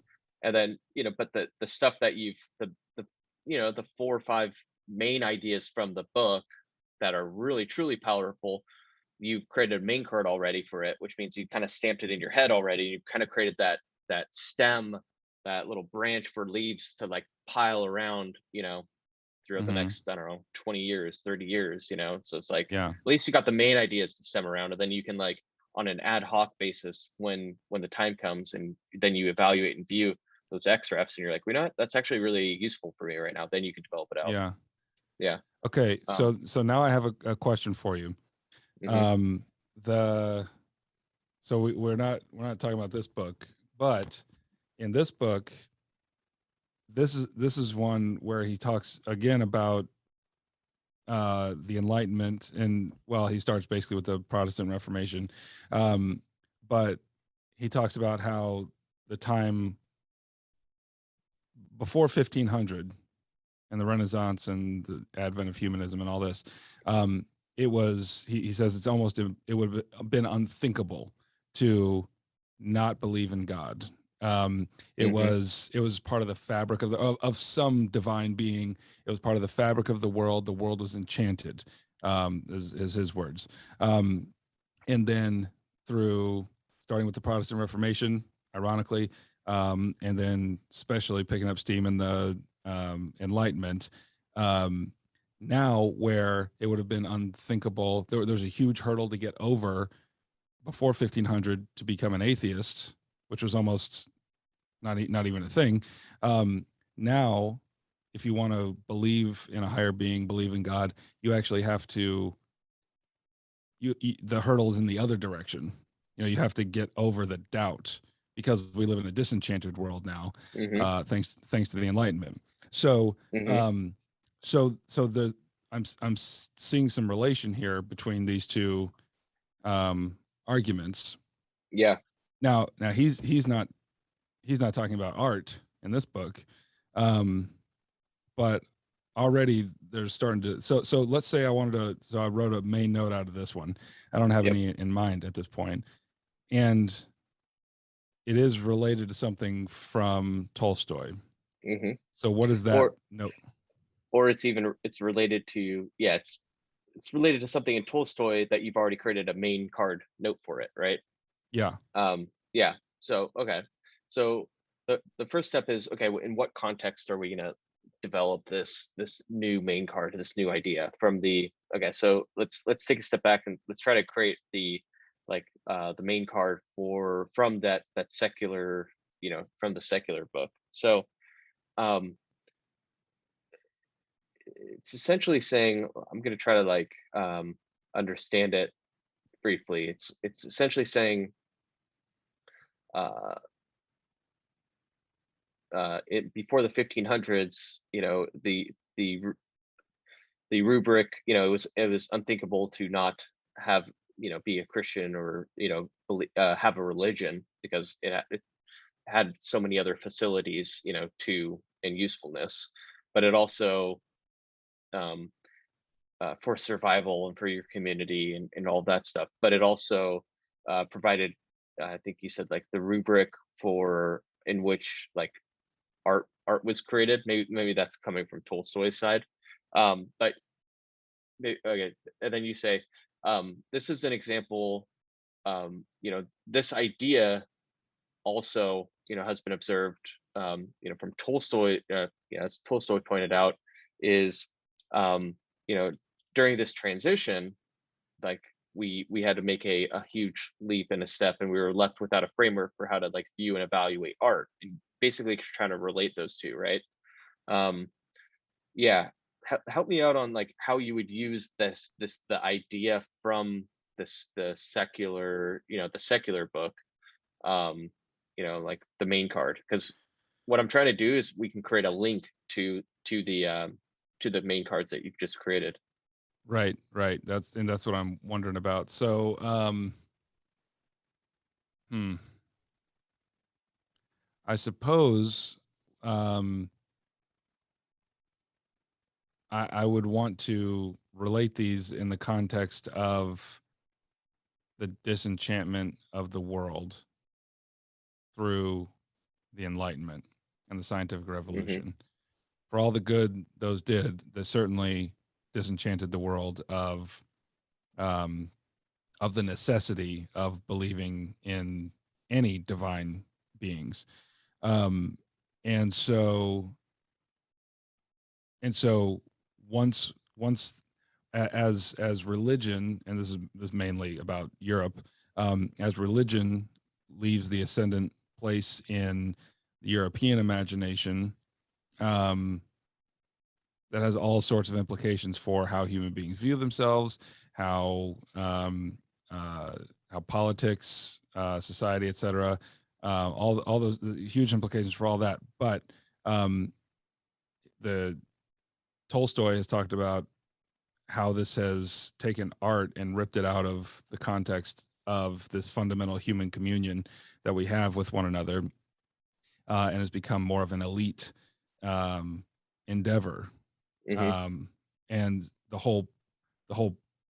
and then, but the stuff that the the 4 or 5 main ideas from the book that are really truly powerful, you've created a main card already for it, which means you kind of stamped it in your head already. You've kind of created that stem, that little branch for leaves to like pile around, throughout the Mm-hmm. next, I don't know, 20 years, 30 years, So it's like, Yeah. at least you got the main ideas to stem around, and then you can like on an ad hoc basis, when the time comes, and then you evaluate and view those Xrefs, and you're like, you know what, that's actually really useful for me right now. Then you can develop it out. Yeah. Yeah. Okay. Um, So now I have a question for you. mhm. Um, the so we're not talking about this book, but in this book, this is one where he talks again about the Enlightenment, and well, he starts basically with the Protestant Reformation, but he talks about how the time before 1500 and the Renaissance and the advent of humanism and all this, it was he says it's almost it would have been unthinkable to not believe in God. It Mhm. was part of the fabric of some divine being. It was part of the fabric of the world. The world was enchanted. is his words. And then through starting with the Protestant Reformation, ironically, and then especially picking up steam in the Enlightenment, now where it would have been unthinkable, there's a huge hurdle to get over before 1500 to become an atheist, which was almost not even a thing. Now, if you want to believe in a higher being, believe in God, you actually have to, the hurdle's in the other direction. You have to get over the doubt, because we live in a disenchanted world now, thanks to the Enlightenment. So, I'm seeing some relation here between these two arguments. Yeah. Now he's not talking about art in this book, but already they're starting to. So let's say I wrote a main note out of this one. I don't have any in mind at this point, and it is related to something from Tolstoy. So what is that note? Or it's related to it's related to something in Tolstoy that you've already created a main card note for it, right? Yeah. Yeah. So okay. So the first step is, okay, in what context are we going to develop this new main card, this new idea from the, okay, so let's take a step back and let's try to create the the main card from that secular, from the secular book. So it's essentially saying, I'm going to try to understand it briefly. It's essentially saying before the 1500s, the rubric, it was unthinkable to not have, be a Christian or have a religion, because it had so many other facilities, and usefulness, but it also for survival and for your community and all that stuff. But it also provided, I think you said, the rubric for in which art was created. Maybe that's coming from Tolstoy's side. But okay, and then you say, this is an example. This idea also, has been observed, from Tolstoy, as Tolstoy pointed out, is, during this transition, we had to make a huge leap and a step, and we were left without a framework for how to view and evaluate art, and basically trying to relate those two, right? Yeah. Help me out on how you would use the idea from the secular, the secular book, the main card, because what I'm trying to do is we can create a link to the main cards that you've just created. Right. That's what I'm wondering about. So, I suppose, I would want to relate these in the context of the disenchantment of the world through the Enlightenment and the scientific revolution. For all the good those did, they certainly disenchanted the world of the necessity of believing in any divine beings. And so once as religion, and this is mainly about Europe, as religion leaves the ascendant place in the European imagination, that has all sorts of implications for how human beings view themselves, how politics, society, etc. All those huge implications for all that. But the Tolstoy has talked about how this has taken art and ripped it out of the context of this fundamental human communion that we have with one another, and has become more of an elite endeavor. And the whole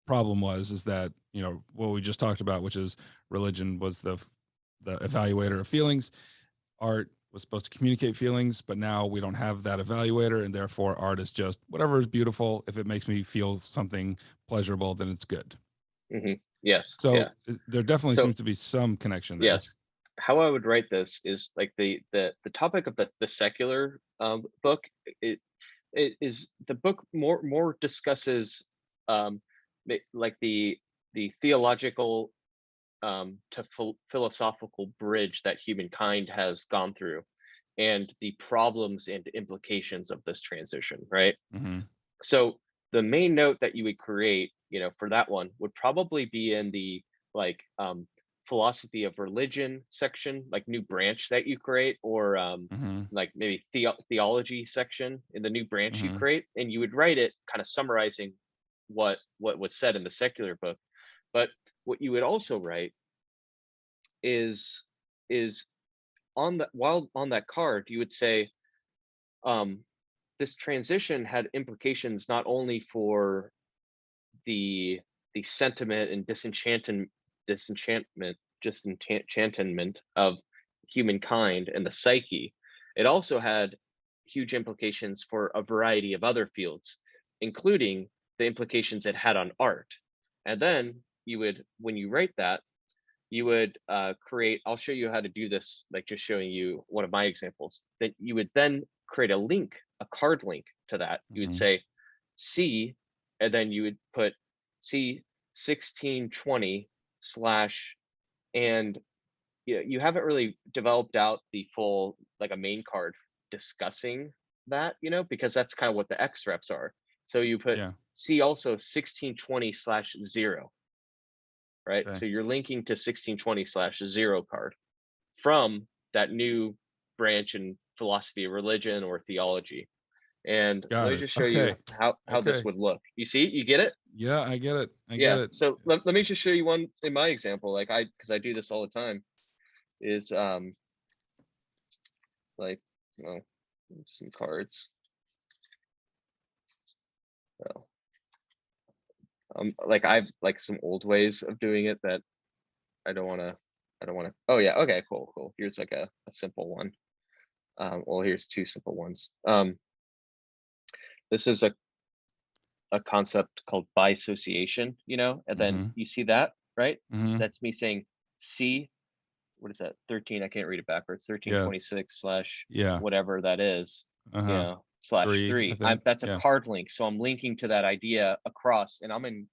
problem is that, what we just talked about, which is religion was the evaluator of feelings. Art was supposed to communicate feelings, but now we don't have that evaluator, and therefore art is just whatever is beautiful. If it makes me feel something pleasurable, then it's good. Yes. Yeah. So there definitely So seems to be some connection there. yes, how I would write this is like the topic of the secular book. It is the book more discusses like the theological to philosophical bridge that humankind has gone through, and the problems and implications of this transition, right? Mm-hmm. So the main note that you would create, for that one would probably be in the like philosophy of religion section, like new branch that you create, or Mm-hmm. like maybe theology section in the new branch you Mm-hmm. create, and you would write it kind of summarizing what was said in the secular book. But what you would also write is on the while on that card you would say, um, this transition had implications not only for the sentiment and disenchantment of humankind and the psyche. It also had huge implications for a variety of other fields, including the implications it had on art. And then you would, when you write that, you would create, I'll show you how to do this, like just showing you one of my examples. That you would then create a link, a card link to that. You would Mm-hmm. say C, and then you would put C 1620 slash, and you haven't really developed out the full, like a main card discussing that, because that's kind of what the Exrefs are. So you put Yeah. C also 1620 slash 0, right? Okay. So you're linking to 1620 slash 0 card from that new branch in philosophy of religion or theology. And let Got me it. just show you Okay. how this Okay. would look. You see, you get it? Yeah, I get it. I get Yeah. it. So let me just show you one in my example. Like because I do this all the time, is like, some cards. So, like I've like some old ways of doing it that I don't want to. Oh yeah. Okay. Cool. Here's like a simple one. Well, here's two simple ones. This is a concept called bisociation, and then Mm-hmm. you see that, right? Mm-hmm. That's me saying C, what is that? 13, I can't read it backwards. Yeah. 1326 slash Yeah. whatever that is, Uh-huh. slash 3, I 3. think. That's a Yeah. card link. So I'm linking to that idea across, and I'm in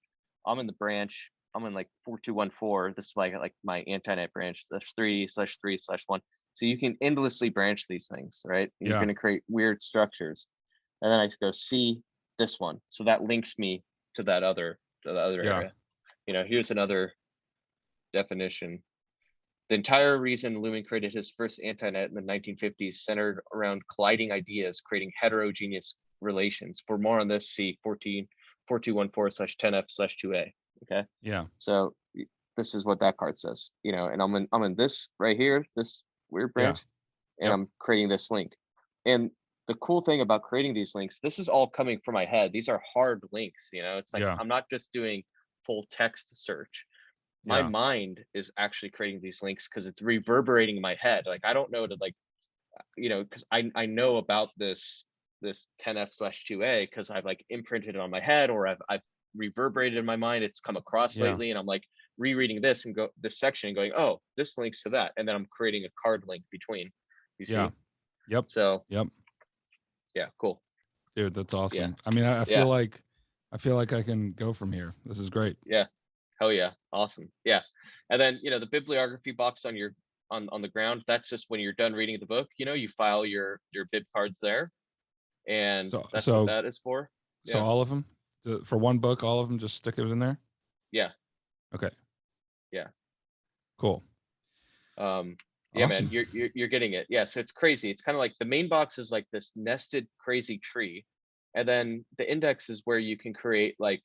the branch. I'm in like 4214. This is like my Antinet branch, /3/3/1. So you can endlessly branch these things, right? And you're Yeah. going to create weird structures. And then I go C, this one. So that links me to the other Yeah. area. Here's another definition. The entire reason Lewin created his first Antinet in the 1950s centered around colliding ideas, creating heterogeneous relations. For more on this, see 4214/10F/2A. Okay. Yeah. So this is what that card says, and I'm in this right here, this weird Yeah. branch, and Yep. I'm creating this link. And the cool thing about creating these links, this is all coming from my head. These are hard links, it's like Yeah. I'm not just doing full text search. My Yeah. mind is actually creating these links because it's reverberating in my head. Like I don't know to like, because I know about this 10F/2A because I've like imprinted it on my head, or I've reverberated in my mind. It's come across Yeah. lately, and I'm like rereading this and go this section and going, oh, this links to that, and then I'm creating a card link between. You Yeah. see? Yep. So Yep. yeah, cool. Dude, that's Yeah, awesome. I mean, I yeah, feel like I can go from here. This is great. yeah. Hell yeah, awesome. Yeah, and then the bibliography box on your on the ground. That's just when you're done reading the book. You file your bib cards there, and So that's what that is for. so Yeah, all of them for one book, all of them just stick it in there. yeah, Okay. yeah. Cool. Yeah, man, Awesome. you're getting it. Yeah, so it's crazy. It's kind of like the main box is like this nested crazy tree, and then the index is where you can create like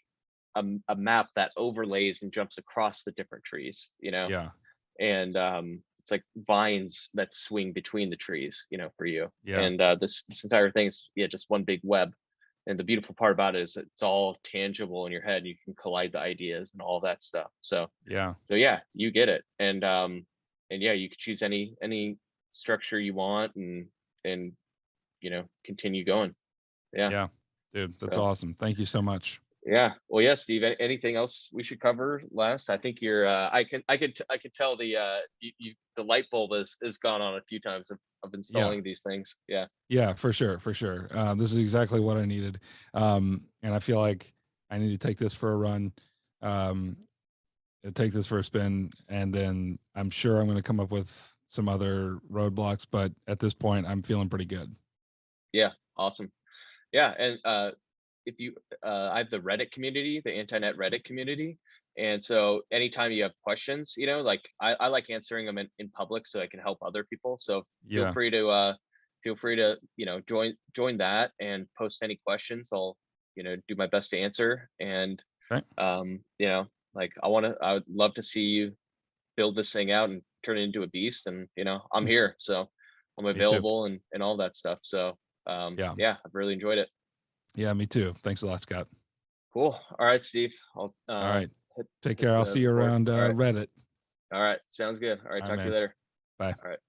a map that overlays and jumps across the different trees. Yeah. And it's like vines that swing between the trees, for you. Yeah. And this entire thing is just one big web. And the beautiful part about it is it's all tangible in your head. You can collide the ideas and all that stuff. So Yeah. yeah, you get it. And yeah, you could choose any structure you want, and continue going. Yeah. Yeah, dude, that's So awesome. Thank you so much. yeah. Well, yeah, Steve. Anything else we should cover last? I think you're. I could tell the light bulb is gone on a few times of Yeah. installing these things. Yeah. Yeah, for sure, for sure. This is exactly what I needed, and I feel like I need to take this for a run, um, take this for a spin, and then I'm sure I'm going to come up with some other roadblocks. But at this point, I'm feeling pretty good. Yeah. Awesome. Yeah. And if you I have the Reddit community, the Antinet Reddit community. And so anytime you have questions, like I like answering them in public so I can help other people. So Yeah. feel free to, join that and post any questions. I'll, do my best to answer. And Okay. like I would love to see you build this thing out and turn it into a beast. And, I'm here. So I'm Me too. available and all that stuff. So Yeah. yeah, I've really enjoyed it. Yeah, me too. Thanks a lot, Scott. Cool. All right, Steve. I'll All right. hit Take hit care. I'll the see you record. around All right. Reddit. All right. Sounds good. All right. All right, Talk to you man. later. Bye. All right.